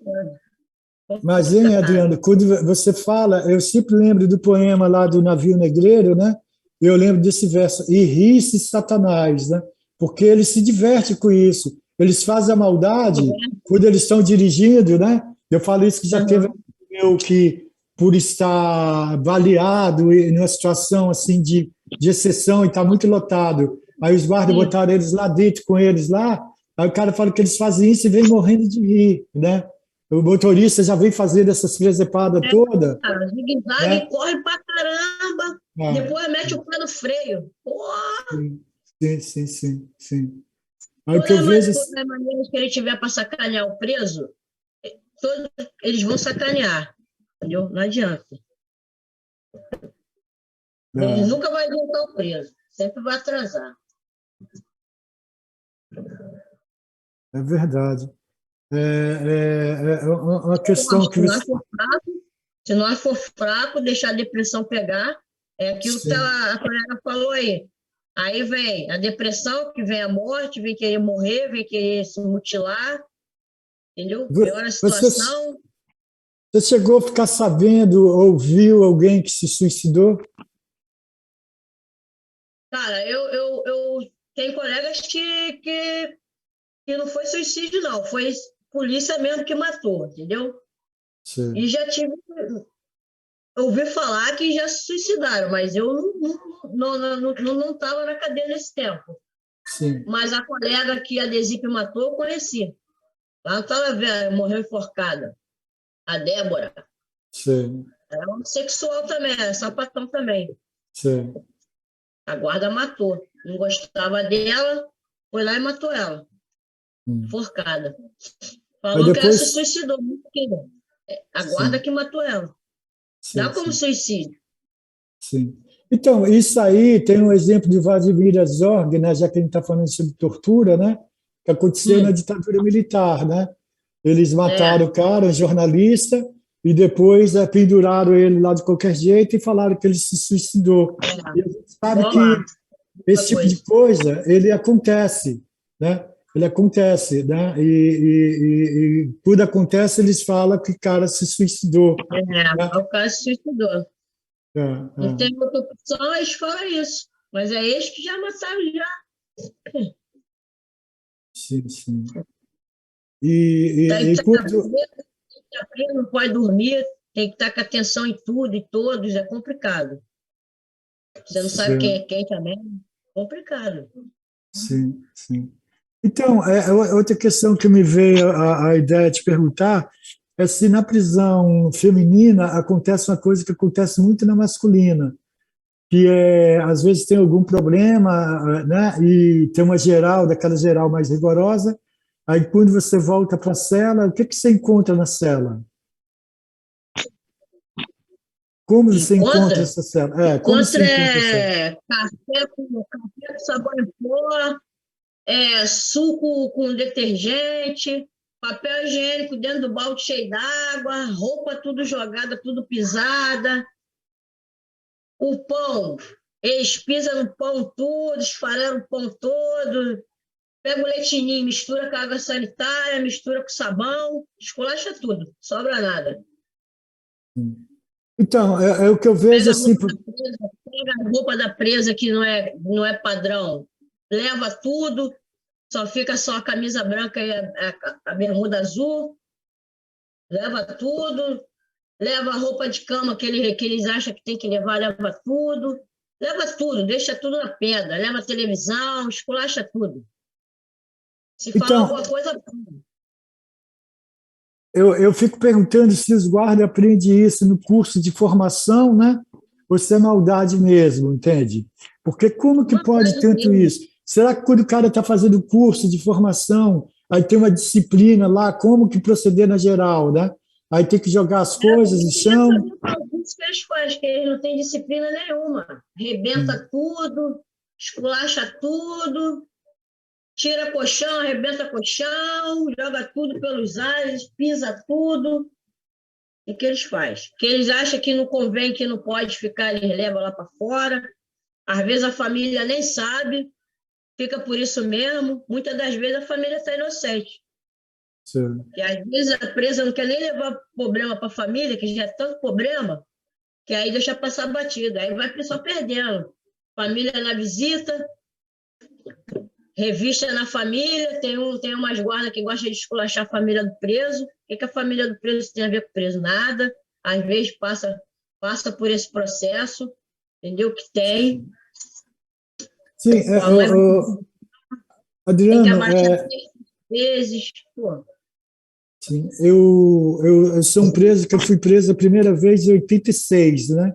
mas, hein, Adriano, quando você fala, eu sempre lembro do poema lá do Navio Negreiro, né? Eu lembro desse verso, e ri-se Satanás, né? Porque ele se diverte com isso. Eles fazem a maldade quando eles estão dirigindo, né? Eu falo isso que já teve Uhum. amigo meu que, por estar baleado e numa situação assim de exceção e está muito lotado, aí os guardas Sim. botaram eles lá dentro com eles lá, aí o cara fala que eles fazem isso e vem morrendo de rir, né? O motorista já vem fazendo essas presepadas É, toda, cara, zigue-zague, né? corre pra caramba, Ah, depois mete o pé no freio. Porra, sim, sim, sim, sim, sim. Aí o que eu todas vejo, as maneiras que ele tiver para sacanear o preso, todos eles vão sacanear, entendeu? Não adianta. Eles é, nunca vão adiantar o preso, sempre vai atrasar. é verdade. É uma questão que Se nós você. for fraco, se nós for fraco, deixar a depressão pegar, é aquilo que Sim. a colega falou aí. Aí vem a depressão, que vem a morte, vem querer morrer, vem querer se mutilar, entendeu? Piora a Você, situação. você chegou a ficar sabendo, ouviu alguém que se suicidou? Cara, eu tenho colegas que não foi suicídio, não. Foi polícia mesmo que matou, entendeu? E Sim, já tive. Ouvi falar que já se suicidaram, mas eu não estava na cadeia nesse tempo. sim, Mas a colega que a Desipe matou, eu conheci. Lá no Talavera, morreu enforcada. A Débora. sim, Ela é homossexual também, é sapatão também. sim. A guarda matou. Não gostava dela, foi lá e matou ela. Hum. Enforcada. Aí Falou que ela se depois, suicidou. A guarda sim, que matou ela. sim, Dá como sim, suicídio. sim. Então, isso aí tem um exemplo de Vladimir Herzog, né, já que a gente está falando sobre tortura, né? que aconteceu na ditadura militar, né? Eles mataram o cara, um jornalista, e depois penduraram ele lá de qualquer jeito e falaram que ele se suicidou. E a gente sabe Olá, que esse tipo de coisa. coisa, ele acontece, né? Ele acontece, né? E quando acontece, eles falam que o cara se suicidou, né? O cara se suicidou. É, Não é, tem outra opção, eles falam isso. Mas é eles que já mataram já. sim, sim. E, Daí e, e tá quando, preso, não pode dormir, tem que estar com atenção em tudo e todos, é complicado. Você não sabe quem é sim, quem também, é complicado. sim, sim. Então, outra questão que me veio a ideia de perguntar é se na prisão feminina acontece uma coisa que acontece muito na masculina, que é, às vezes tem algum problema, né, e tem uma geral, daquela geral mais rigorosa, aí quando você volta para a cela, o que que você encontra na cela? Como você encontra Encontra? essa cela? Como você Encontra encontra a cela? café com sabão em pó, suco com detergente, papel higiênico dentro do balde cheio d'água, roupa tudo jogada, tudo pisada. O pão, eles pisam no pão tudo, esfarelam o pão todo, pega o leitinho, mistura com a água sanitária, mistura com sabão, esculacha tudo, sobra nada. Então, é o que eu vejo Pega a assim, roupa da presa, pega a roupa da presa que não é padrão, leva tudo, só fica só a camisa branca e a bermuda azul, leva tudo, leva a roupa de cama que eles acham que tem que levar, leva tudo, deixa tudo na pedra, leva televisão, esculacha tudo. Se falar então, alguma coisa, eu fico perguntando se os guardas aprendem isso no curso de formação, né? Ou se é maldade mesmo, entende? Porque como que uma pode coisa tanto mesmo. isso? Será que quando o cara está fazendo curso de formação, aí tem uma disciplina lá, como que proceder na geral, né? Aí tem que jogar as coisas no chão. Isso que eles fazem, que eles não têm disciplina nenhuma. Arrebenta tudo, esculacha tudo, tira colchão, arrebenta colchão, joga tudo pelos ares, pisa tudo. E o que eles fazem? Que eles acham que não convém, que não pode ficar, eles levam lá para fora. Às vezes a família nem sabe, fica por isso mesmo. Muitas das vezes a família está inocente. Sim, E às vezes a presa não quer nem levar problema para a família, que já é tanto problema, que aí deixa passar batida. Aí vai só perdendo. Família na visita, revista na família, tem umas guardas que gostam de esculachar a família do preso. O que a família do preso tem a ver com o preso? Nada. Às vezes passa por esse processo, entendeu? Que tem. sim, A mãe tem que Adriano, abaixar 3 vezes. Pô, sim, eu sou um preso que eu fui preso a primeira vez em 86, né?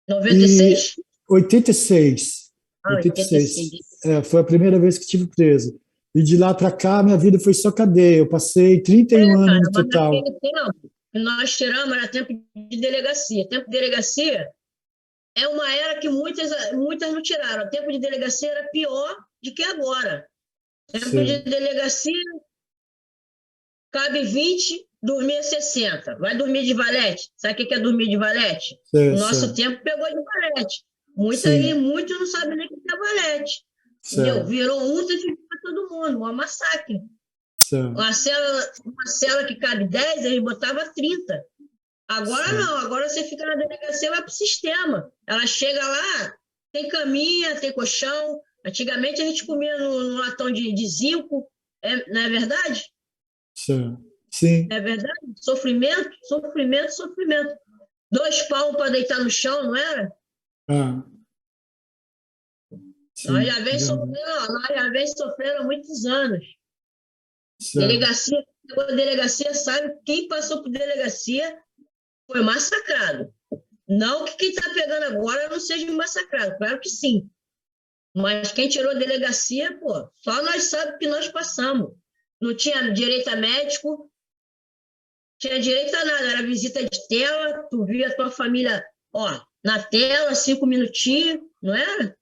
E 96? 86, Ah, 86, 86. foi a primeira vez que estive preso. E de lá para cá, minha vida foi só cadeia. Eu passei 31 anos Cara, no mas total. naquele tempo que nós tiramos era tempo de delegacia. Tempo de delegacia é uma era que muitas não tiraram. O tempo de delegacia era pior do que agora. Tempo de Sim, delegacia, cabe 20, dormir 60. Vai dormir de valete? Sabe o que é dormir de valete? sim, O nosso sim, tempo pegou de valete. sim, Muitos não sabem nem o que é valete. Entendeu? sim, Virou um para todo mundo, um massacre. sim, Uma cela que cabe 10, eles botavam 30. Agora sim, não, agora você fica na delegacia e vai para o sistema. Ela chega lá, tem caminha, tem colchão. Antigamente a gente comia no latão de zinco, não é verdade? sim, sim, Não é verdade? Sofrimento, sofrimento, sofrimento. 2 palmos para deitar no chão, não era? ah, Nós sim, já vem verdade, sofrendo, nós já vem sofrendo há muitos anos. sim, Delegacia sabe, quem passou por delegacia foi massacrado. Não que quem está pegando agora não seja massacrado, claro que sim. Mas quem tirou a delegacia, pô, só nós sabemos que nós passamos. Não tinha direito a médico, tinha direito a nada, era visita de tela, tu via a tua família, ó, na tela, 5 minutinhos, não era?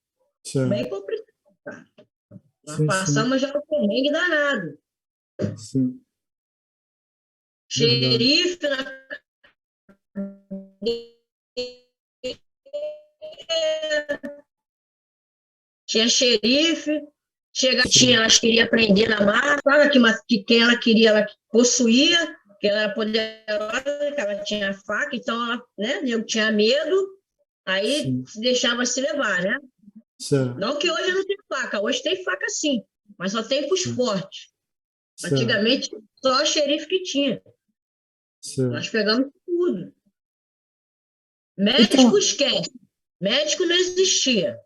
Bem sim. complicado, cara. Nós sim, sim, passamos já um perrengue danado. sim, verdade. Xerife na tinha xerife, elas queriam prender na mata, que quem ela queria, ela possuía, que ela era poderosa, que ela tinha faca, então ela, né, eu tinha medo, aí Sim, se deixava se levar, né? certo, Não que hoje não tem faca, hoje tem faca sim, mas só tem para os certo, fortes. certo, Antigamente, só o xerife que tinha. Nós certo. pegamos tudo. Médico Então, esquece. Médico não existia.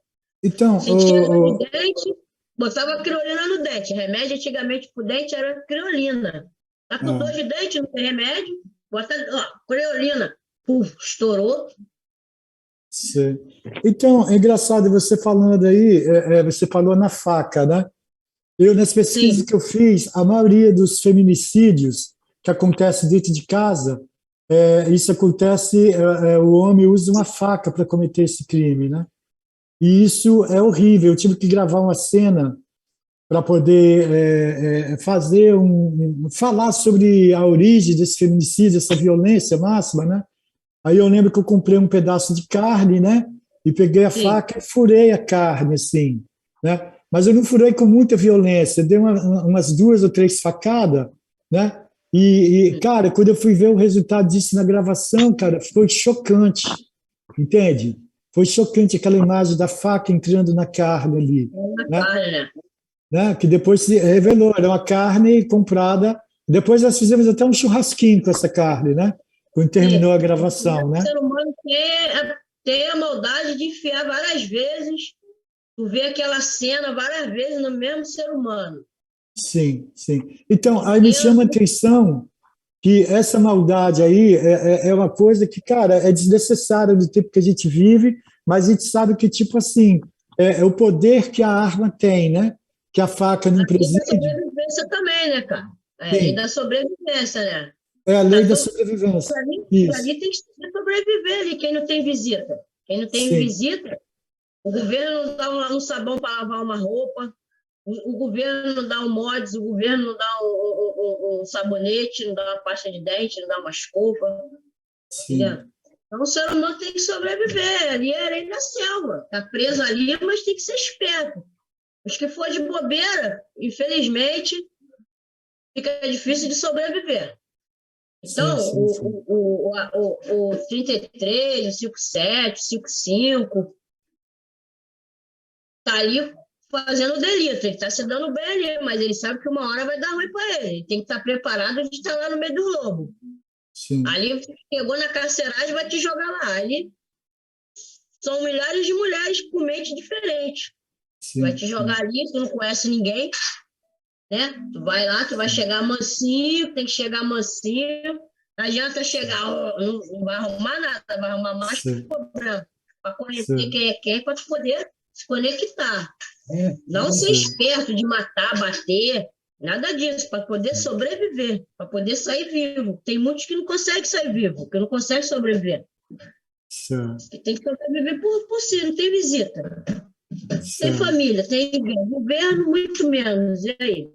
então, Sentia dor de dente, botava criolina no dente. Remédio antigamente pro dente era criolina. Tá com dor de dente, não tem remédio? Bota, ó, criolina. Puf, estourou. sim. Então, é engraçado você falando aí, você falou na faca, né? Eu, nas pesquisas Sim, que eu fiz, a maioria dos feminicídios que acontece dentro de casa, isso acontece, o homem usa uma faca para cometer esse crime, né? E isso é horrível. Eu tive que gravar uma cena para poder fazer falar sobre a origem desse feminicídio, essa violência máxima, né? Aí eu lembro que eu comprei um pedaço de carne, né? E peguei a sim. faca e furei a carne, assim, né? Mas eu não furei com muita violência, dei umas 2 ou 3 facadas, né? Cara, quando eu fui ver o resultado disso na gravação, cara, foi chocante, entende? Foi chocante aquela imagem da faca entrando na carne ali, Na né? carne, né? Que depois se revelou, era uma carne comprada. Depois nós fizemos até um churrasquinho com essa carne, né? Quando Sim. terminou a gravação, O né? ser humano tem a maldade de enfiar várias vezes. Tu vê aquela cena várias vezes no mesmo ser humano. Sim, sim. Então, aí me chama a Pensa, atenção que essa maldade aí é uma coisa que, cara, é desnecessária do tempo que a gente vive, mas a gente sabe que, tipo assim, é o poder que a arma tem, né? Que a faca a não lei da preside. sobrevivência também, né, cara? É a lei da Sim, sobrevivência, né? é a lei Tá da todo sobrevivência. Isso. ali tem que sobreviver ali, quem não tem visita. Quem não tem Sim, visita, o governo não dá um sabão para lavar uma roupa, o governo não dá um mods, o governo não dá um sabonete, não dá uma pasta de dente, não dá uma escova, sim, entendeu? Então o ser humano tem que sobreviver, ali é a lei da selva, tá preso ali, mas tem que ser esperto. Os que for de bobeira, infelizmente, fica difícil de sobreviver. sim, Então, sim, sim. o 33, o 57, o 55, tá ali fazendo o delito, ele está se dando bem ali, mas ele sabe que uma hora vai dar ruim para ele. Ele tem que estar preparado de estar lá no meio do lobo. Sim, Ali chegou na carceragem, vai te jogar lá. Ali são milhares de mulheres com mente diferente. Vai sim, te sim. jogar ali, tu não conhece ninguém, né? Tu vai lá, tu vai chegar mansinho, tem que chegar mansinho. Não adianta chegar, não vai arrumar nada, vai arrumar mais Sim, problema. Para conhecer sim, quem é quem, para tu poder se conectar. Não ser sim, esperto de matar, bater, nada disso, para poder sobreviver, para poder sair vivo. Tem muitos que não conseguem sair vivo, que não conseguem sobreviver. sim, Que tem que sobreviver por si, não tem visita. Tem sim, família, tem ninguém. Governo, muito menos. E aí?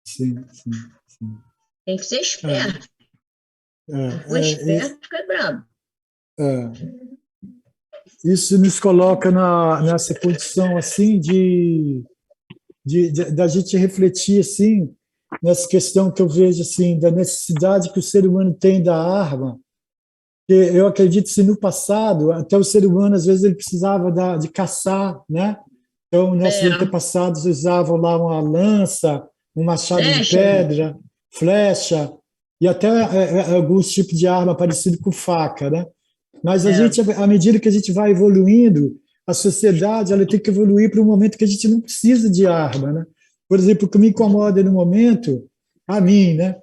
sim, sim, sim. Tem que ser É, esperto. Se for é, esperto, fica bravo. é. Isso nos coloca nessa condição assim da gente refletir assim nessa questão que eu vejo assim da necessidade que o ser humano tem da arma. Que eu acredito que no passado até o ser humano às vezes ele precisava de caçar, né? Então nossos É, antepassados usavam lá uma lança, um machado de deixa, pedra, flecha e até alguns tipos de arma parecido com faca, né? Mas a é, gente, à medida que a gente vai evoluindo, a sociedade ela tem que evoluir para um momento que a gente não precisa de arma, né? Por exemplo, o que me incomoda no momento, a mim, né?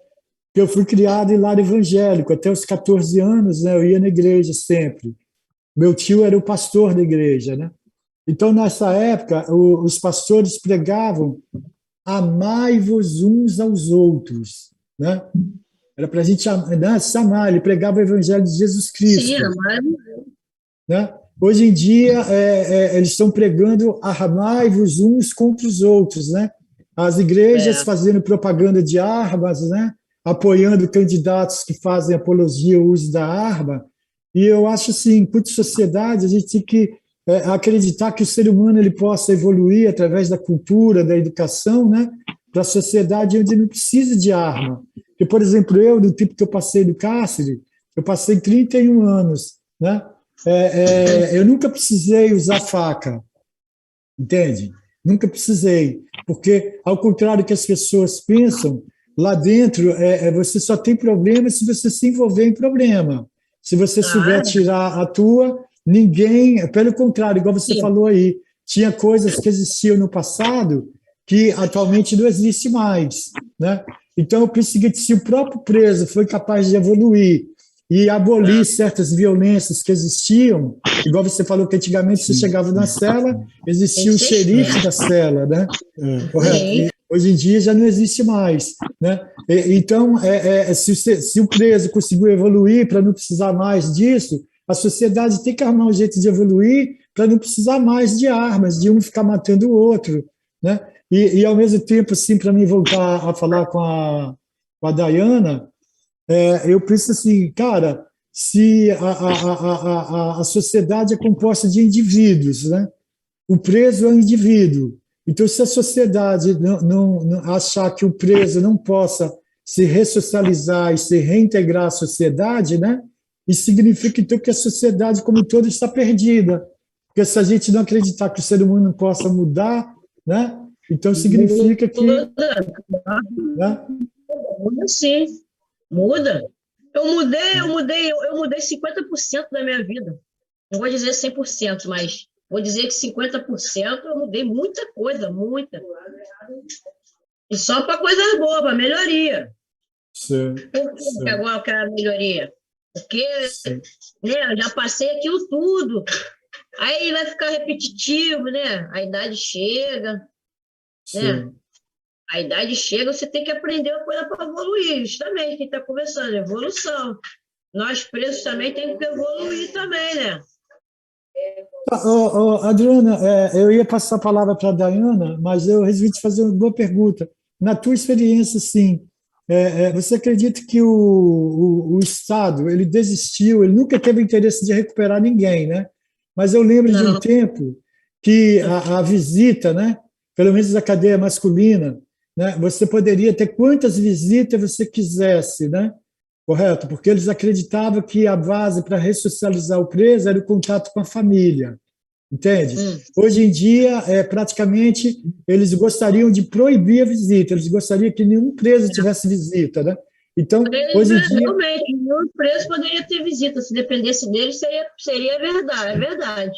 Que eu fui criado em lar evangélico, até os 14 anos, né? Eu ia na igreja sempre. Meu tio era o pastor da igreja, né? Então, nessa época, os pastores pregavam amai-vos uns aos outros, né? Era para a gente se amar, ele pregava o evangelho de Jesus sim, Cristo, mas né? hoje em dia eles estão pregando armai-vos uns contra os outros, né? As igrejas fazendo propaganda de armas, né? Apoiando candidatos que fazem apologia ao uso da arma. E eu acho assim, enquanto sociedade, a gente tem que acreditar que o ser humano ele possa evoluir através da cultura, da educação, né? Para a sociedade onde não precisa de arma. Porque, por exemplo, eu, do tipo que eu passei do cárcere, eu passei 31 anos, né? Eu nunca precisei usar faca, entende? Nunca precisei, porque, ao contrário do que as pessoas pensam, lá dentro você só tem problema se você se envolver em problema. Se você souber tirar a tua, ninguém... Pelo contrário, igual você falou aí, tinha coisas que existiam no passado que atualmente não existe mais, né? Então, eu penso que se o próprio preso foi capaz de evoluir e abolir certas violências que existiam, igual você falou que antigamente você chegava na cela, existia o xerife da cela, né? Correto? E hoje em dia já não existe mais, né? Então, se o preso conseguiu evoluir para não precisar mais disso, a sociedade tem que arrumar um jeito de evoluir para não precisar mais de armas, de um ficar matando o outro, né? E ao mesmo tempo, assim, para mim voltar a falar com a Dayana, eu penso assim, cara, se a sociedade é composta de indivíduos, né? O preso é um indivíduo. Então, se a sociedade não achar que o preso não possa se ressocializar e se reintegrar à sociedade, né? Isso significa, então, que a sociedade como um todo está perdida. Porque se a gente não acreditar que o ser humano possa mudar, né? Então, significa que... Né? Muda sim, muda. Eu mudei 50% da minha vida. Não vou dizer 100%, mas vou dizer que 50% eu mudei muita coisa, muita. E só para coisas boas, para melhoria. Sim, Por que agora eu quero melhoria? Porque né, eu já passei aquilo tudo. Aí vai ficar repetitivo, né? A idade chega, né? A idade chega, você tem que aprender uma coisa para evoluir. Justamente, quem está conversando, evolução. Nós presos também temos que evoluir também, né? Adriana, eu ia passar a palavra para a Dayana, mas eu resolvi te fazer uma boa pergunta. Na tua experiência, sim, você acredita que o Estado ele desistiu, ele nunca teve interesse de recuperar ninguém, né? Mas eu lembro de um tempo que a visita, né, pelo menos a cadeia masculina, né, você poderia ter quantas visitas você quisesse, né? Correto? Porque eles acreditavam que a base para ressocializar o preso era o contato com a família, entende? Hoje em dia, praticamente, eles gostariam de proibir a visita, eles gostariam que nenhum preso tivesse visita, né? Então, hoje em dia... Realmente, nenhum preso poderia ter visita, se dependesse deles, seria verdade, é verdade.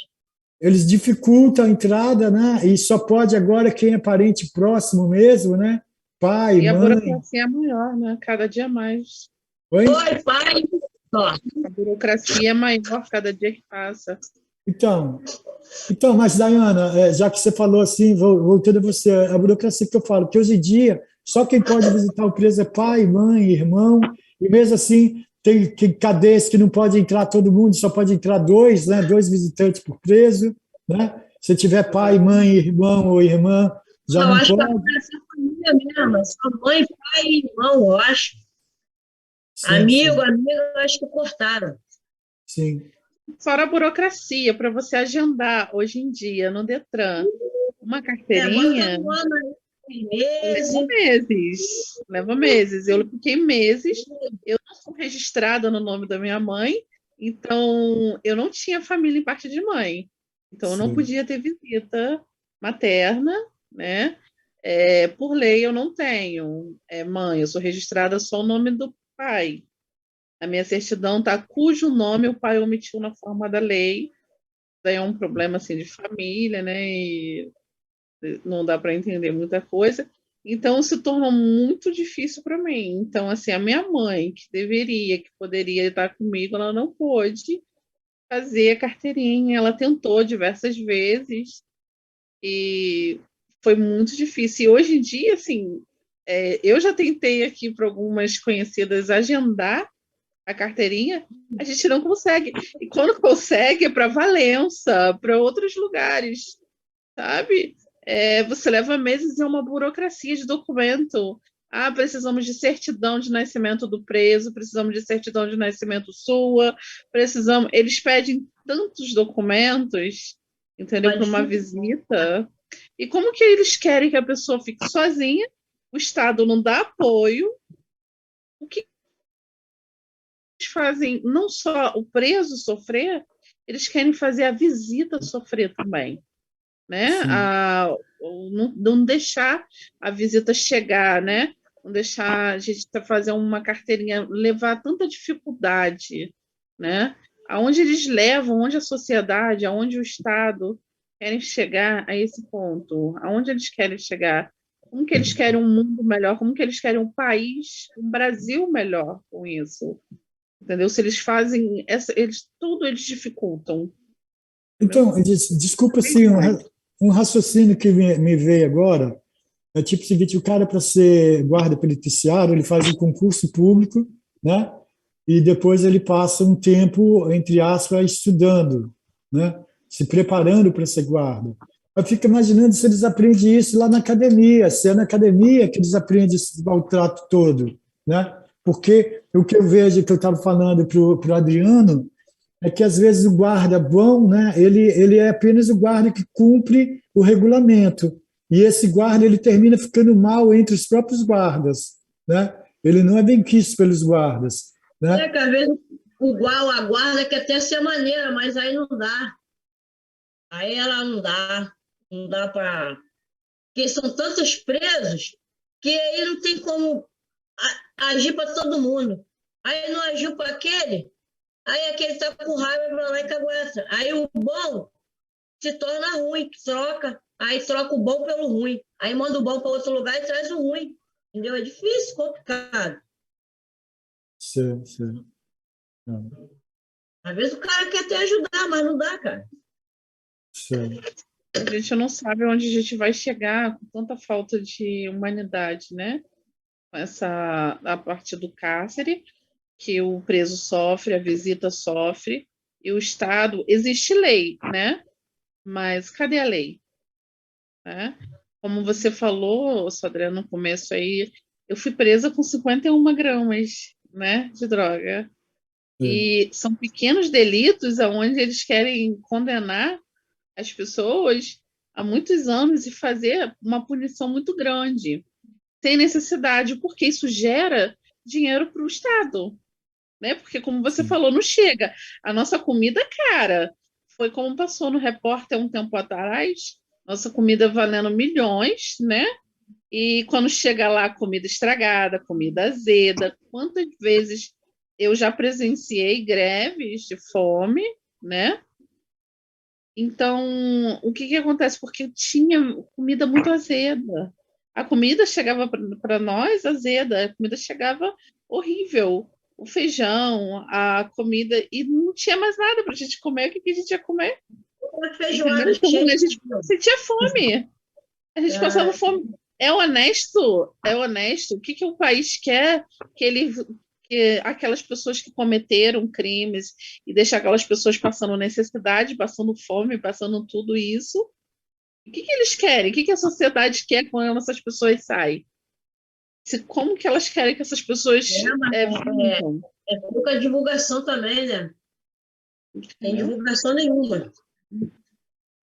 Eles dificultam a entrada, né? E só pode agora quem é parente próximo mesmo, né? Pai, E a mãe... burocracia é maior, né? Cada dia mais. Oi? Oi, pai. A burocracia é maior cada dia que passa. Então, mas, Dayana, já que você falou assim, voltando a você, a burocracia que eu falo, que hoje em dia só quem pode visitar o preso é pai, mãe, irmão, e mesmo assim tem cadeias que não pode entrar todo mundo, só pode entrar dois, né, 2 visitantes por preso, né? Se tiver pai, mãe, irmão ou irmã, já não acho pode. que é a família mesmo, só mãe, pai e irmão, eu acho. Sim, Amigo, sim, eu acho que cortaram. sim. Fora a burocracia, para você agendar hoje em dia no Detran uma Agora carteirinha, tá no ano aí, meses. leva meses. Leva meses. Eu fiquei meses. Eu não sou registrada no nome da minha mãe, então eu não tinha família em parte de mãe. Então eu não Sim. podia ter visita materna, né? Por lei eu não tenho mãe, eu sou registrada só o nome do pai. A minha certidão está cujo nome o pai omitiu na forma da lei. Daí é um problema assim de família, né? E não dá para entender muita coisa. Então se tornou muito difícil para mim. Então assim, a minha mãe que poderia estar comigo, ela não pôde fazer a carteirinha. Ela tentou diversas vezes e foi muito difícil. E hoje em dia, assim, eu já tentei aqui para algumas conhecidas agendar a carteirinha, a gente não consegue. E quando consegue, é para Valença, para outros lugares, sabe? Você leva meses em uma burocracia de documento. Ah, precisamos de certidão de nascimento do preso, precisamos de certidão de nascimento sua, precisamos. Eles pedem tantos documentos, entendeu? Para uma visita. E como que eles querem que a pessoa fique sozinha? O Estado não dá apoio. O que eles fazem? Não só o preso sofrer, eles querem fazer a visita sofrer também, né? Não deixar a visita chegar, né? Não deixar a gente fazer uma carteirinha, levar tanta dificuldade, né? Aonde eles levam, onde a sociedade, aonde o Estado querem chegar a esse ponto, aonde eles querem chegar, como que eles querem um mundo melhor, como que eles querem um país, um Brasil melhor com isso, entendeu? Se eles fazem, tudo eles dificultam. Então, desculpa, assim, um raciocínio que me veio agora, é tipo o seguinte, o cara, para ser guarda penitenciário, ele faz um concurso público, né? E depois ele passa um tempo, entre aspas, estudando, né? Se preparando para ser guarda. Eu fico imaginando se eles aprendem isso lá na academia, se é na academia que eles aprendem esse maltrato todo, né? Porque o que eu vejo, que eu estava falando para o Adriano, é que às vezes o guarda bom, né? Ele é apenas o guarda que cumpre o regulamento. E esse guarda ele termina ficando mal entre os próprios guardas, né? Ele não é bem quisto pelos guardas, né? Que às vezes a guarda quer até ser maneira, mas aí não dá. Aí ela não dá para. Porque são tantos presos que aí não tem como agir para todo mundo. Aí não agiu para aquele, aí aquele está com raiva e vai lá e cagueta. Aí o bom se torna ruim, troca. Aí troca o bom pelo ruim. Aí manda o bom para outro lugar e traz o ruim. Entendeu? É difícil, complicado. Sim. Às vezes o cara quer até ajudar, mas não dá, cara. Sim. A gente não sabe onde a gente vai chegar com tanta falta de humanidade, né? A parte do cárcere, que o preso sofre, a visita sofre, e o Estado, existe lei, né? Mas cadê a lei? Né? Como você falou, Sodré, no começo aí, eu fui presa com 51 gramas, né, de droga. E são pequenos delitos onde eles querem condenar as pessoas há muitos anos e fazer uma punição muito grande, sem necessidade, porque isso gera dinheiro para o Estado, né? Porque, como você falou, não chega. A nossa comida é cara. Foi como passou no Repórter um tempo atrás, nossa comida valendo milhões, né? E quando chega lá, comida estragada, comida azeda. Quantas vezes eu já presenciei greves de fome, né? Então, o que acontece? Porque tinha comida muito azeda. A comida chegava para nós azeda, a comida chegava horrível. O feijão, a comida, e não tinha mais nada para a gente comer. O que a gente ia comer? Feijoada, então, a gente sentia fome. A gente passava fome. É honesto? É honesto? O que o país quer? Que aquelas pessoas que cometeram crimes e deixar aquelas pessoas passando necessidade, passando fome, passando tudo isso. O que eles querem? O que a sociedade quer quando essas pessoas saem? Como que elas querem que essas pessoas vivam? É pouca divulgação também, né? Não tem divulgação nenhuma.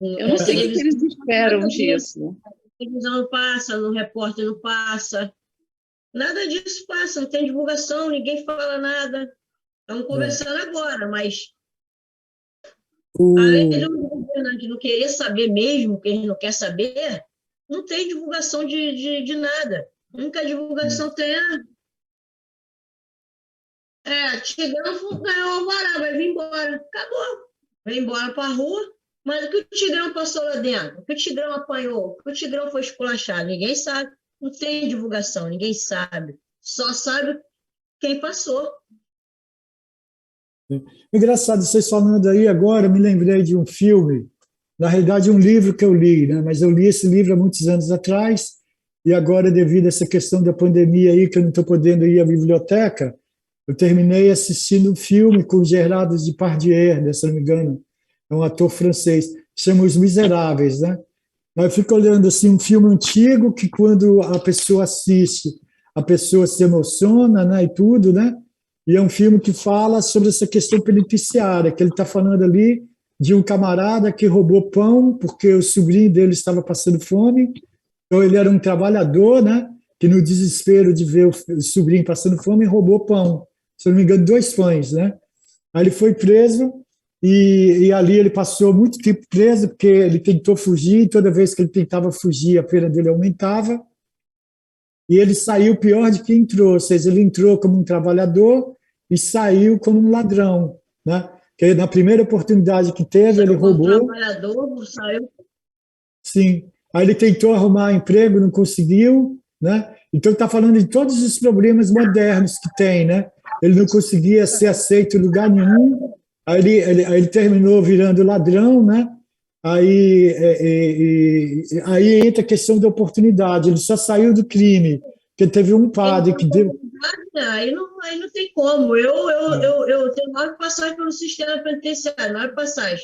Eu não sei o que eles esperam disso. A televisão não passa, no repórter não passa. Nada disso passa, não tem divulgação, ninguém fala nada. Estamos conversando agora, mas além do governante não querer saber mesmo, que ele não quer saber, não tem divulgação de nada. A única divulgação tem Tigrão ganhou o alvará, vai vir embora. Acabou. Vai embora para a rua. Mas o que o Tigrão passou lá dentro? O que o Tigrão apanhou? O que o Tigrão foi esculachado? Ninguém sabe. Não tem divulgação, ninguém sabe. Só sabe quem passou. Engraçado, vocês falando aí agora, me lembrei de um filme, na realidade um livro que eu li, né? Mas eu li esse livro há muitos anos atrás, e agora, devido a essa questão da pandemia aí, que eu não estou podendo ir à biblioteca, eu terminei assistindo um filme com o Gerard Depardieu, né, se não me engano, é um ator francês, chama Os Miseráveis, né? Aí eu fico olhando assim um filme antigo que quando a pessoa assiste, a pessoa se emociona, né, e tudo, né? E é um filme que fala sobre essa questão penitenciária, que ele está falando ali de um camarada que roubou pão porque o sobrinho dele estava passando fome. Então ele era um trabalhador, né? Que no desespero de ver o sobrinho passando fome roubou pão. Se eu não me engano, 2 pães, né? Aí ele foi preso e ali ele passou muito tempo preso porque ele tentou fugir e toda vez que ele tentava fugir a pena dele aumentava e ele saiu pior de que entrou, ou seja, ele entrou como um trabalhador e saiu como um ladrão, né? Que na primeira oportunidade que teve ele Como roubou, trabalhador, saiu. sim. Aí ele tentou arrumar emprego, não conseguiu, né? Então está falando de todos os problemas modernos que tem, né? Ele não conseguia ser aceito em lugar nenhum. Aí ele terminou virando ladrão, né? Aí entra a questão da oportunidade. Ele só saiu do crime porque teve um padre que deu, Aí não tem como. Eu tenho 9 passagens pelo sistema penitenciário, 9 passagens.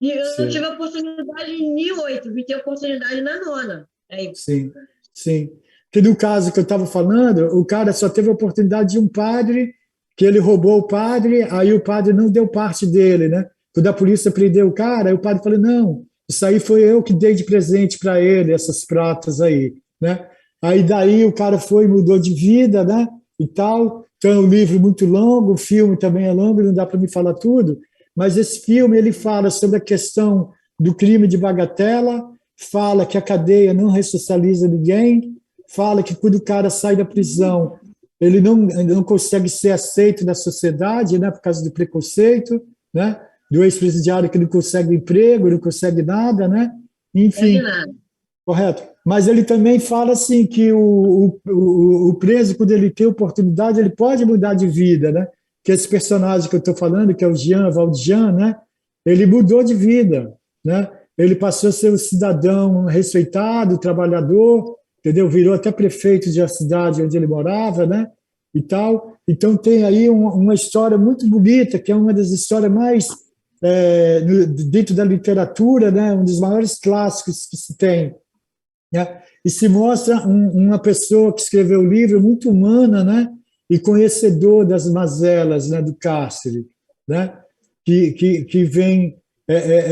E eu não tive oportunidade em 8, vi ter oportunidade na 9ª. Aí, sim, sim. Que no caso que eu estava falando, o cara só teve a oportunidade de um padre, que ele roubou o padre, aí o padre não deu parte dele, né? Quando a polícia prendeu o cara, aí o padre falou: não, isso aí foi eu que dei de presente para ele, essas pratas aí, né? Aí daí o cara foi e mudou de vida, né? E tal. Então é um livro muito longo, o filme também é longo, não dá para me falar tudo, mas esse filme ele fala sobre a questão do crime de bagatela, fala que a cadeia não ressocializa ninguém, fala que quando o cara sai da prisão, ele não consegue ser aceito na sociedade, né, por causa do preconceito, né, do ex-presidiário que não consegue emprego, não consegue nada, né, enfim, correto. Mas ele também fala assim que o preso, quando ele tem oportunidade, ele pode mudar de vida, né, que esse personagem que eu estou falando, que é o Jean Valjean, né, ele mudou de vida, né, ele passou a ser um cidadão respeitado, trabalhador, entendeu? Virou até prefeito de uma cidade onde ele morava, né? E tal. Então tem aí uma história muito bonita, que é uma das histórias mais dentro da literatura, né? Um dos maiores clássicos que se tem, né? E se mostra uma pessoa que escreveu o livro muito humana, né? E conhecedor das mazelas, né? Do cárcere, né? Que vem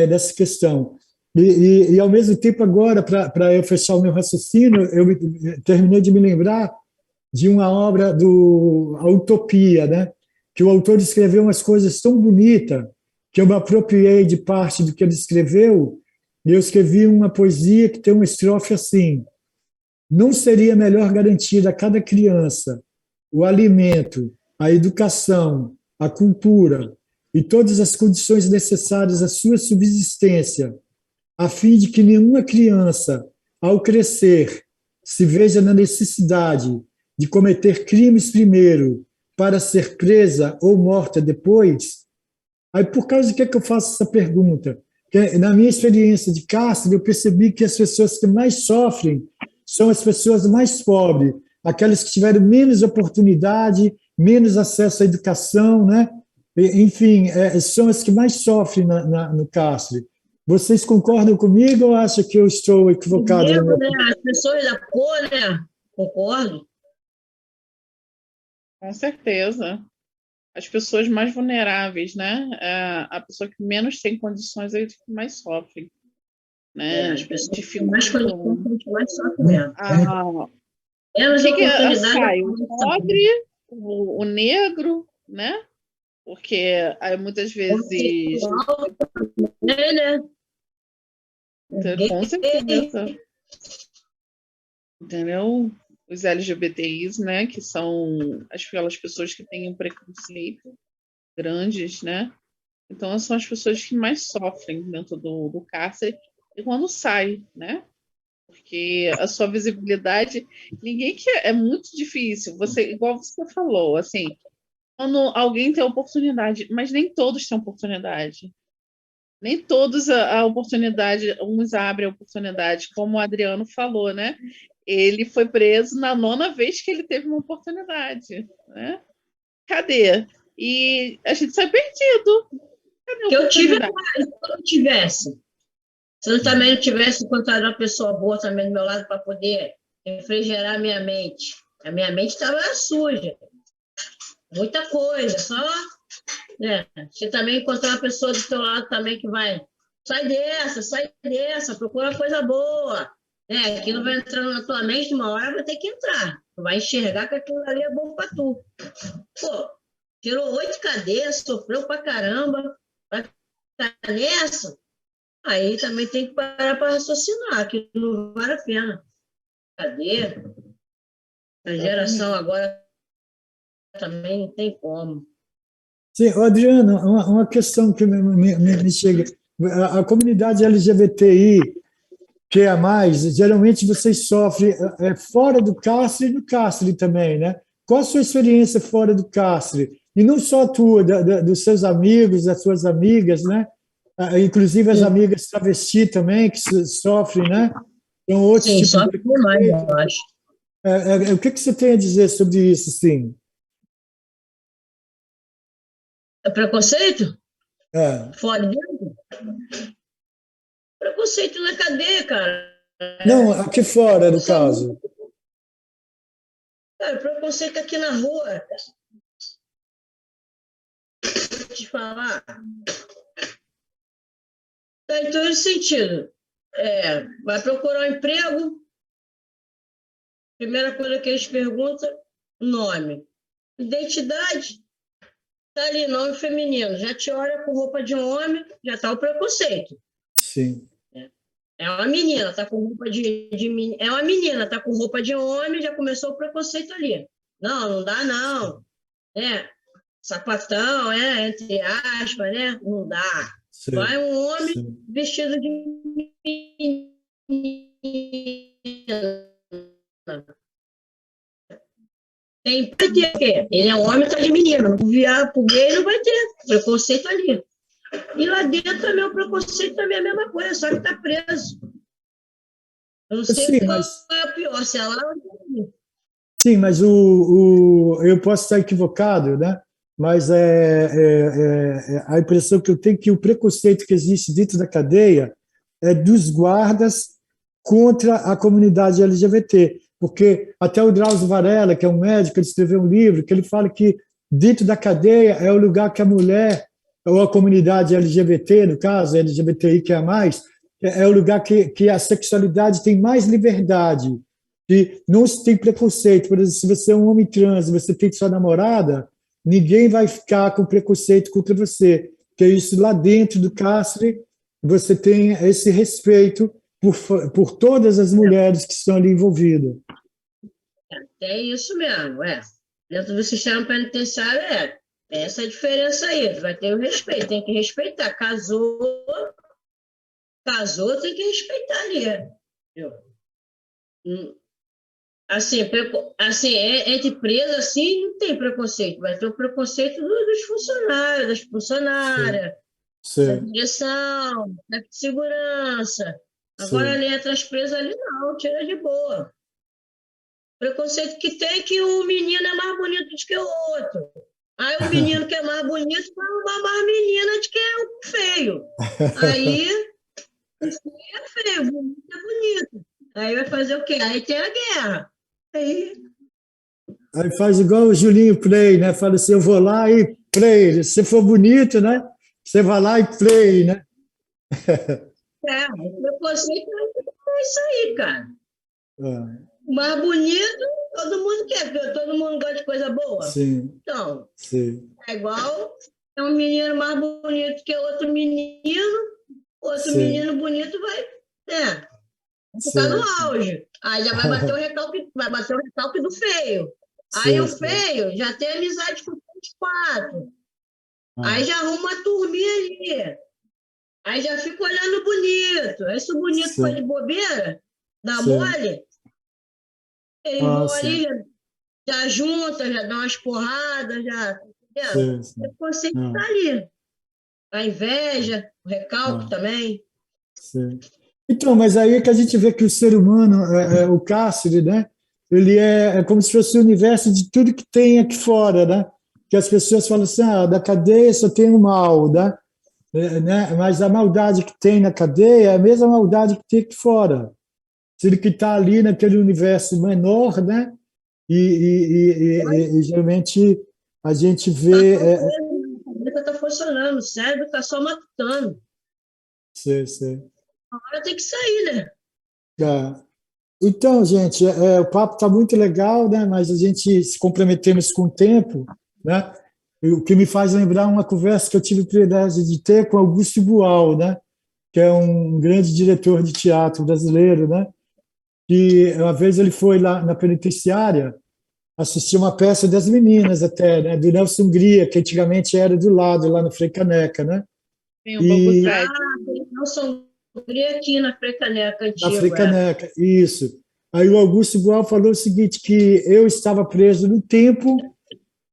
dessa questão. Ao mesmo tempo, agora, para eu fechar o meu raciocínio, terminei de me lembrar de uma obra do A Utopia, né? Que o autor escreveu umas coisas tão bonitas que eu me apropriei de parte do que ele escreveu e eu escrevi uma poesia que tem uma estrofe assim: não seria melhor garantir a cada criança o alimento, a educação, a cultura e todas as condições necessárias à sua subsistência, a fim de que nenhuma criança, ao crescer, se veja na necessidade de cometer crimes primeiro para ser presa ou morta depois? Aí, por causa de que eu faço essa pergunta? Porque, na minha experiência de cárcere, eu percebi que as pessoas que mais sofrem são as pessoas mais pobres, aquelas que tiveram menos oportunidade, menos acesso à educação, né? Enfim, são as que mais sofrem no cárcere. Vocês concordam comigo ou acham que eu estou equivocado? Primeiro, né, as pessoas da cor, né? Concordo. Com certeza. As pessoas mais vulneráveis, né? A pessoa que menos tem condições é a que mais sofre, né? As pessoas que mais condições mais sofrem mesmo. O que sai? O pobre, o negro, né? Porque muitas vezes. Né? Com certeza. Entendeu? Os LGBTIs, né? Que são aquelas pessoas que têm um preconceito grandes, né? Então, são as pessoas que mais sofrem dentro do cárcere e quando sai, né? Porque a sua visibilidade, ninguém quer, é muito difícil. Você, igual você falou, assim, quando alguém tem oportunidade, mas nem todos têm oportunidade. Nem todos a oportunidade, uns abrem a oportunidade, como o Adriano falou, né? Ele foi preso na 9ª vez que ele teve uma oportunidade, né? Cadê? E a gente sai perdido. Cadê a Que eu tive oportunidade? mais, se eu não tivesse. Se eu também não tivesse encontrado uma pessoa boa também do meu lado para poder refrigerar a minha mente. A minha mente estava suja. Muita coisa, só, né? Você também encontrar uma pessoa do teu lado também que vai, sai dessa, procura coisa boa, né? Aquilo vai entrando na tua mente, uma hora vai ter que entrar. Tu vai enxergar que aquilo ali é bom para tu. Pô, tirou 8 cadeias, sofreu pra caramba, vai ficar nessa, aí também tem que parar para raciocinar, que não vale a pena. Cadeia, a geração agora também não tem como. Sim, Adriana, uma questão que me chega. A comunidade LGBTI, que é a mais, geralmente vocês sofrem fora do cárcere e no cárcere também, né? Qual a sua experiência fora do cárcere? E não só a tua, dos seus amigos, das suas amigas, né? Inclusive as amigas travesti também, que sofrem, né? Então, outros Sim, tipos sofre demais, eu acho. O que você tem a dizer sobre isso, sim? É preconceito? É. Fora de dentro? Preconceito na cadeia, cara. Não, aqui fora, no caso. Cara, preconceito aqui na rua, cara. Vou te falar. Tá em todo sentido. Vai procurar um emprego, primeira coisa que eles perguntam, nome. Identidade, tá ali, nome feminino. Já te olha com roupa de homem, já tá o preconceito. Sim. É uma menina, tá com roupa é uma menina, tá com roupa de homem, já começou o preconceito ali. Não dá não. Sapatão, entre aspas, né? Não dá. Sim. Vai um homem Sim. vestido de menina. Tem que ter. Ele é homem, tá de menino. Pro gay não vai ter. Preconceito ali. E lá dentro também o preconceito também é a mesma coisa, só que tá preso. Eu não sei Sim, qual mas... é pior, se é lá ou aqui. Sim, mas eu posso estar equivocado, né? Mas a impressão que eu tenho é que o preconceito que existe dentro da cadeia é dos guardas contra a comunidade LGBT, porque até o Drauzio Varela, que é um médico, ele escreveu um livro que ele fala que dentro da cadeia é o lugar que a mulher, ou a comunidade LGBT, no caso, LGBTI que é a mais, é o lugar que a sexualidade tem mais liberdade, e não se tem preconceito. Por exemplo, se você é um homem trans e você tem sua namorada, ninguém vai ficar com preconceito contra você, porque isso lá dentro do cárcere, você tem esse respeito por todas as mulheres que estão ali envolvidas. É isso mesmo, Dentro do sistema penitenciário, tem essa diferença aí. Vai ter o respeito, tem que respeitar. Casou, tem que respeitar ali. Assim, entre presos, assim, não tem preconceito. Vai ter o preconceito dos funcionários, das funcionárias, da direção, da segurança. Agora, ali entre as presas, ali não, tira de boa. Preconceito que tem é que o menino é mais bonito do que o outro. Aí o menino que é mais bonito vai arrumar mais menina do que o feio. Aí, o feio é feio, o bonito é bonito. Aí vai fazer o quê? Aí tem a guerra. Aí faz igual o Julinho Play, né? Fala assim, eu vou lá e play. Se for bonito, né? Você vai lá e play, né? o preconceito é isso aí, cara. O mais bonito, todo mundo quer, porque todo mundo gosta de coisa boa. Sim. Então, Sim. é igual é um menino mais bonito que outro menino menino bonito vai ficar no auge. Aí já vai bater o recalque do feio. Aí o feio já tem amizade com os 4. Aí já arruma uma turminha ali. Aí já fica olhando bonito. Aí se o bonito for de bobeira, dá mole, eles vão ali, já junta, já dá umas porradas, já. O preconceito está ali. A inveja, o recalque também. Sim. Então, mas aí é que a gente vê que o ser humano, o cárcere, né? Ele é como se fosse o universo de tudo que tem aqui fora, né? que as pessoas falam assim, da cadeia só tem o mal, né? Mas a maldade que tem na cadeia é a mesma maldade que tem aqui fora. Sendo que está ali naquele universo menor, né? E geralmente a gente vê... A cabeça está funcionando, o cérebro está só matando. Sei. Agora tem que sair, né? Então, gente, o papo está muito legal, né? Mas a gente se comprometemos com o tempo, né? O que me faz lembrar uma conversa que eu tive o privilégio de ter com Augusto Boal, né? Que é um grande diretor de teatro brasileiro, né? E uma vez ele foi lá na penitenciária assistir uma peça das meninas até, né? Do Nelson Hungria, que antigamente era do lado, lá no Frei Caneca, né? Tem o Bobo E Fred. Não são aqui na Frecaneca na antiga. Frei Caneca, isso. Aí o Augusto Boal falou o seguinte, que eu estava preso no tempo,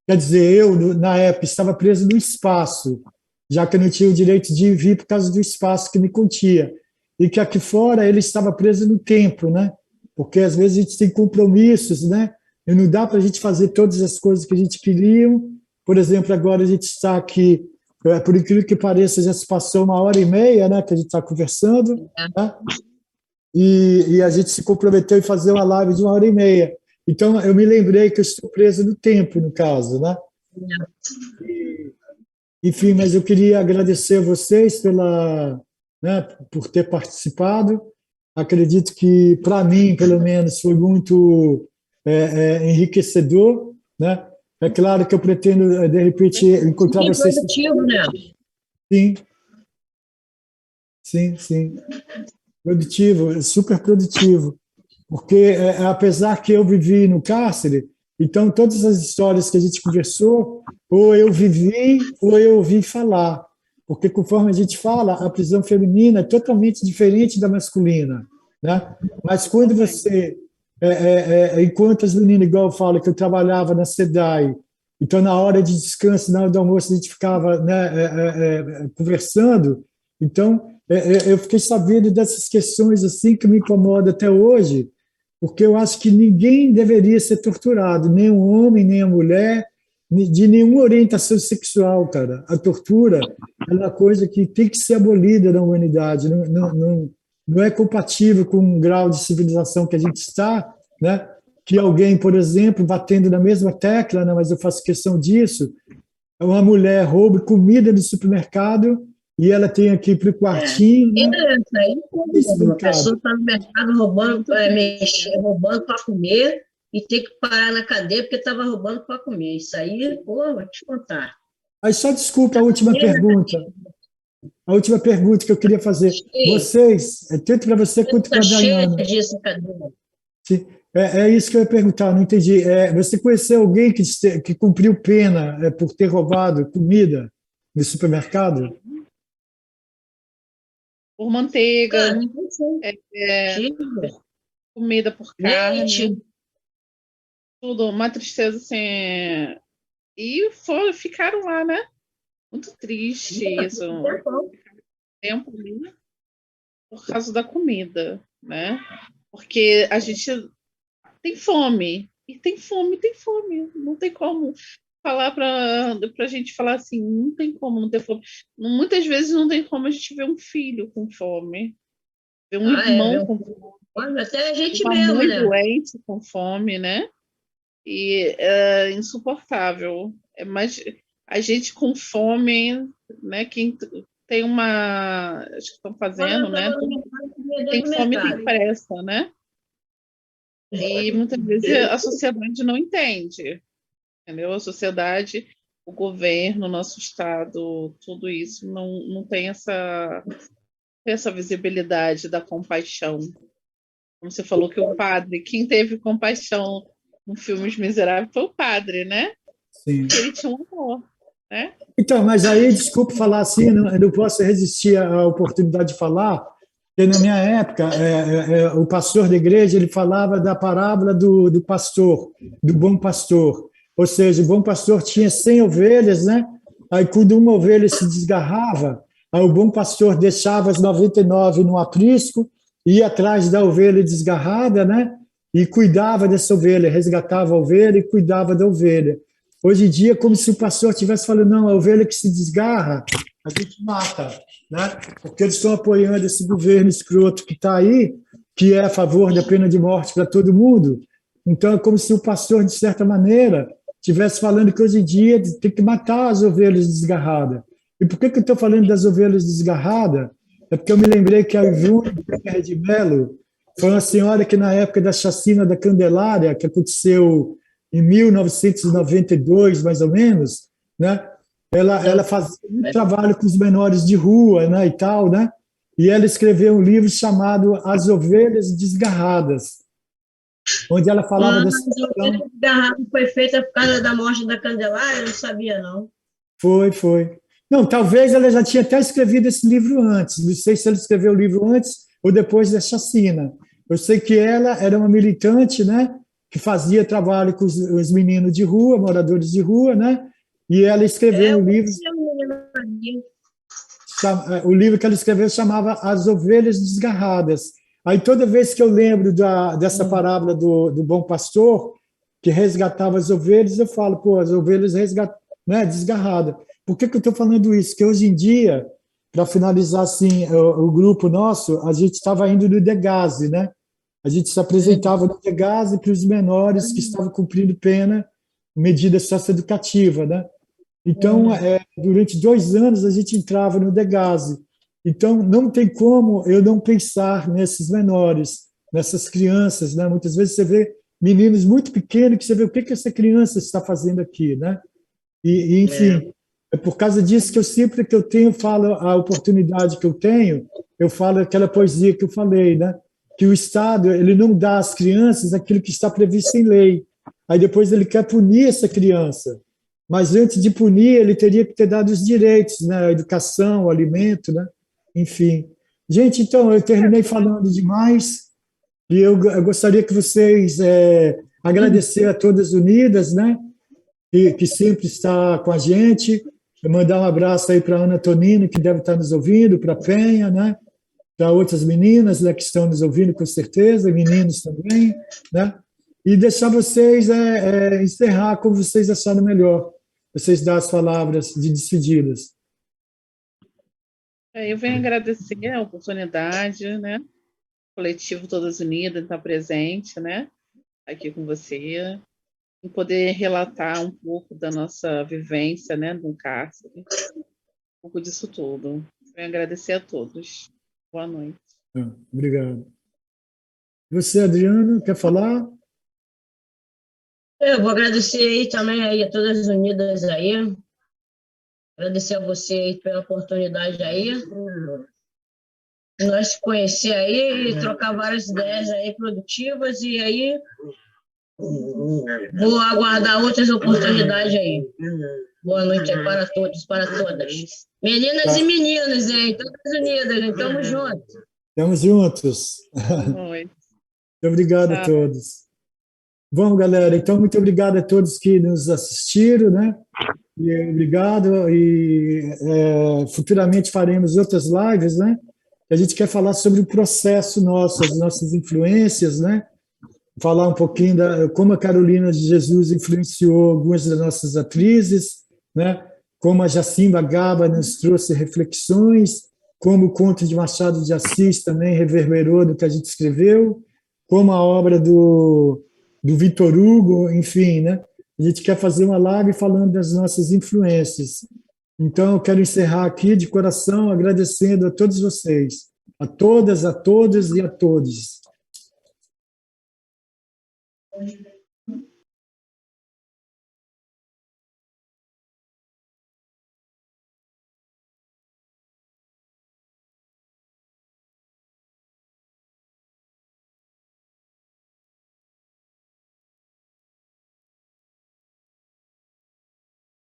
quer dizer, eu, na época, estava preso no espaço, já que eu não tinha o direito de vir por causa do espaço que me continha. E que aqui fora ele estava preso no tempo, né? Porque às vezes a gente tem compromissos, né? E não dá para a gente fazer todas as coisas que a gente queria. Por exemplo, agora a gente está aqui, por incrível que pareça, já se passou 1h30, né? Que a gente está conversando, né? E a gente se comprometeu em fazer uma live de 1h30. Então, eu me lembrei que eu estou preso no tempo, no caso, né? Enfim, mas eu queria agradecer a vocês né, por ter participado. Acredito que, para mim, pelo menos, foi muito enriquecedor, né? É claro que eu pretendo, de repente, encontrar Que vocês... produtivo, né? Sim. Produtivo, super produtivo. Porque, apesar que eu vivi no cárcere, então todas as histórias que a gente conversou, ou eu vivi, ou eu ouvi falar. Porque, conforme a gente fala, a prisão feminina é totalmente diferente da masculina, né? Mas quando você, enquanto as meninas, igual eu falo, que eu trabalhava na SEDAI, então na hora de descanso, na hora do almoço, a gente ficava, né, conversando, então eu fiquei sabendo dessas questões assim que me incomodam até hoje, porque eu acho que ninguém deveria ser torturado, nem o homem, nem a mulher, de nenhuma orientação sexual, cara. A tortura é uma coisa que tem que ser abolida na humanidade, não é compatível com o grau de civilização que a gente está, né? Que alguém, por exemplo, batendo na mesma tecla, né? Mas eu faço questão disso, uma mulher roube comida no supermercado e ela tem aqui para o quartinho, né? Isso aí, a pessoa está no mercado roubando para comer e tem que parar na cadeia porque estava roubando para comer. Isso aí, pô, vou te contar. Aí só desculpa a última pergunta. A última pergunta que eu queria fazer. Vocês, tanto para você quanto para a Dayana. Está cheio disso, cadeia. É isso que eu ia perguntar, não entendi. Você conheceu alguém que cumpriu pena por ter roubado comida no supermercado? Por manteiga, Cara, não sei. por comida, por carne, tudo, uma tristeza assim. E ficaram lá, né? Muito triste isso. Tempo ali, por causa da comida, né? Porque a gente tem fome. E tem fome. Não tem como falar para a gente falar assim, não tem como não ter fome. Muitas vezes não tem como a gente ver um filho com fome, ver um irmão com fome, até a gente uma mesmo, mãe né? doente com fome, né? E é insuportável. Mas a gente com fome, né? Quem tem uma... Acho que estão fazendo, né? Tem fome tem pressa, né? E muitas vezes a sociedade não entende, entendeu? A sociedade, o governo, o nosso Estado, tudo isso não tem essa visibilidade da compaixão. Como você falou que o padre, quem teve compaixão no Filmes Miseráveis foi o padre, né? Sim. Porque ele tinha um amor, né? Então, mas aí, desculpe falar assim, eu não posso resistir à oportunidade de falar, porque na minha época, o pastor da igreja, ele falava da parábola do pastor, do bom pastor. Ou seja, o bom pastor tinha 100 ovelhas, né? Aí, quando uma ovelha se desgarrava, aí o bom pastor deixava as 99 no aprisco, ia atrás da ovelha desgarrada, né? E cuidava dessa ovelha, resgatava a ovelha e cuidava da ovelha. Hoje em dia, como se o pastor estivesse falando, não, a ovelha que se desgarra, a gente mata, né? Porque eles estão apoiando esse governo escroto que está aí, que é a favor da pena de morte para todo mundo. Então, é como se o pastor, de certa maneira, estivesse falando que hoje em dia tem que matar as ovelhas desgarradas. E por que eu estou falando das ovelhas desgarradas? É porque eu me lembrei que a Ivone de Mello foi uma senhora que, na época da chacina da Candelária, que aconteceu em 1992, mais ou menos, né? Ela fazia muito trabalho com os menores de rua, né, e tal, né? E ela escreveu um livro chamado As Ovelhas Desgarradas, onde ela falava da Mas a situação. ovelha desgarrada foi feita por causa da morte da Candelária? Eu não sabia, não. Foi. Não, talvez ela já tinha até escrevido esse livro antes. Não sei se ela escreveu o livro antes ou depois da chacina. Eu sei que ela era uma militante, né, que fazia trabalho com os meninos de rua, moradores de rua, né? E ela escreveu um livro, o livro que ela escreveu chamava As Ovelhas Desgarradas. Aí toda vez que eu lembro dessa parábola do bom pastor, que resgatava as ovelhas, eu falo, pô, as ovelhas né, desgarradas. Por que eu estou falando isso? Porque hoje em dia, para finalizar assim, o grupo nosso, a gente estava indo no Degase, né? A gente se apresentava no Degase para os menores que estavam cumprindo pena, medida socioeducativa, né? Então, durante 2 anos, a gente entrava no Degase. Então, não tem como eu não pensar nesses menores, nessas crianças, né? Muitas vezes você vê meninos muito pequenos que você vê o que essa criança está fazendo aqui, né? Enfim, é por causa disso que eu sempre que eu tenho, falo a oportunidade que eu tenho, eu falo aquela poesia que eu falei, né? Que o Estado, ele não dá às crianças aquilo que está previsto em lei. Aí depois ele quer punir essa criança. Mas antes de punir, ele teria que ter dado os direitos, né? A educação, o alimento, né? Enfim. Gente, então, eu terminei falando demais e eu gostaria que vocês agradecer a Todas Unidas, né? Que sempre está com a gente. Eu mandar um abraço aí para a Ana Tonino, que deve estar nos ouvindo, para a Penha, né? Para outras meninas, né, que estão nos ouvindo, com certeza, meninos também, né? E deixar vocês encerrar como vocês acharem melhor. Vocês dar as palavras de despedidas. Eu venho agradecer a oportunidade, né? Coletivo Todas Unidas estar presente, né? Aqui com você, e poder relatar um pouco da nossa vivência, né? No cárcere, um pouco disso tudo. Venho agradecer a todos. Boa noite. Obrigado. Você, Adriano, quer falar? Eu vou agradecer aí também aí a Todas Unidas aí. Agradecer a você aí pela oportunidade aí. Nós se conhecer aí e trocar várias ideias aí produtivas e aí vou aguardar outras oportunidades aí. Boa noite aí para todos, para todas. Meninas e meninos, hein? Todas unidas, hein? Tamo juntos. Estamos juntos. Boa noite. Muito obrigado a todos. Bom, galera, então muito obrigado a todos que nos assistiram, né? E obrigado, e futuramente faremos outras lives, né? A gente quer falar sobre o processo nosso, as nossas influências, né? Falar um pouquinho como a Carolina de Jesus influenciou algumas das nossas atrizes, né? Como a Jacimba Gaba nos trouxe reflexões, como o conto de Machado de Assis também reverberou no que a gente escreveu, como a obra do Victor Hugo, enfim, né? A gente quer fazer uma live falando das nossas influências. Então, eu quero encerrar aqui de coração agradecendo a todos vocês, a todas, a todos e a todos.